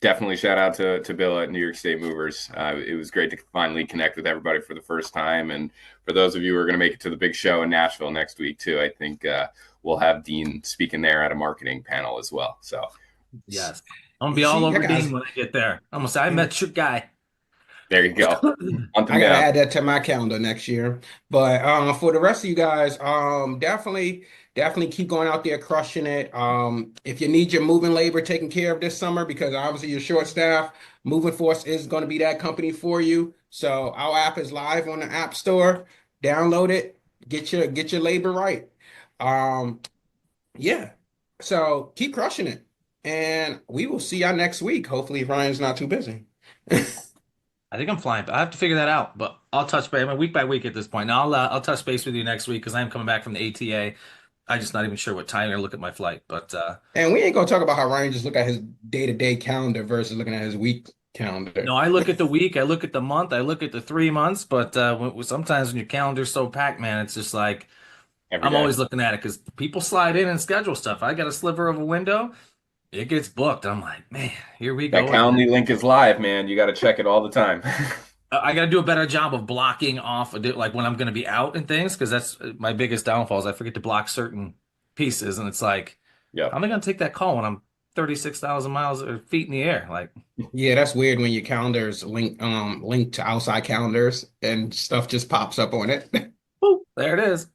Definitely shout out to Bill at New York State Movers. It was great to finally connect with everybody for the first time. And for those of you who are going to make it to the big show in Nashville next week too, I think we'll have Dean speaking there at a marketing panel as well. So Yes, I'm gonna be all over Dean when I get there. I'm gonna say I met your guy. there you go. I gotta add that to my calendar next year. But for the rest of you guys, definitely keep going out there crushing it. If you need your moving labor taken care of this summer, because obviously you're short staff, Moving Force is going to be that company for you. So our app is live on the App Store. Download it, get your labor right. Yeah. So keep crushing it. And we will see y'all next week. Hopefully, if Ryan's not too busy. I think I'm flying. I have to figure that out, but I'll touch base. I'm week by week at this point. Now I'll touch base with you next week because I'm coming back from the ATA. I'm just not even sure what time I look at my flight, but And we ain't gonna talk about how Ryan just look at his day-to-day calendar versus looking at his week calendar. no, I look at the week, I look at the month, I look at the 3 months, but sometimes when your calendar's so packed, man, it's just like I'm always looking at it because people slide in and schedule stuff. I got a sliver of a window, it gets booked. I'm like, man, here we go. That Calendly link is live, man. You got to check it all the time. I got to do a better job of blocking off, like when I'm going to be out and things, because that's my biggest downfall is I forget to block certain pieces, and it's like, yeah, how am I going to take that call when I'm 36,000 miles or feet in the air? Like, yeah, that's weird when your calendars linked to outside calendars and stuff just pops up on it. boop, there it is.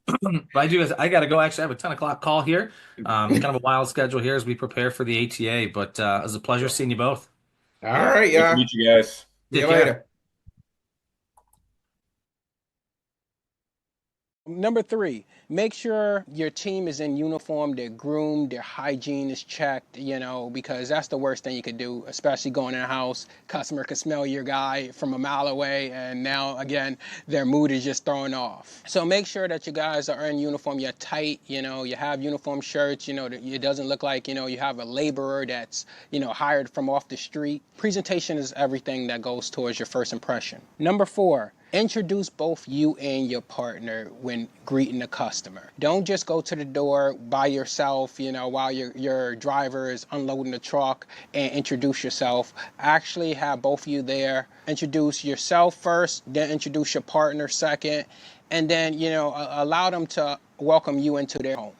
But I got to go. Actually, I have a 10 o'clock call here. Kind of a wild schedule here as we prepare for the ATA, but it was a pleasure seeing you both. All right, Nice yeah. to meet you guys. See you Take care. later. Number 3, make sure your team is in uniform, they're groomed, their hygiene is checked, because that's the worst thing you could do, especially going in a house. Customer could smell your guy from a mile away, and now, again, their mood is just thrown off. So make sure that you guys are in uniform, you're tight, you have uniform shirts, it doesn't look like, you have a laborer that's, hired from off the street. Presentation is everything that goes towards your first impression. Number 4, introduce both you and your partner when greeting the customer. Don't just go to the door by yourself, while your driver is unloading the truck and introduce yourself. Actually have both of you there. Introduce yourself first, then introduce your partner second, and then, allow them to welcome you into their home.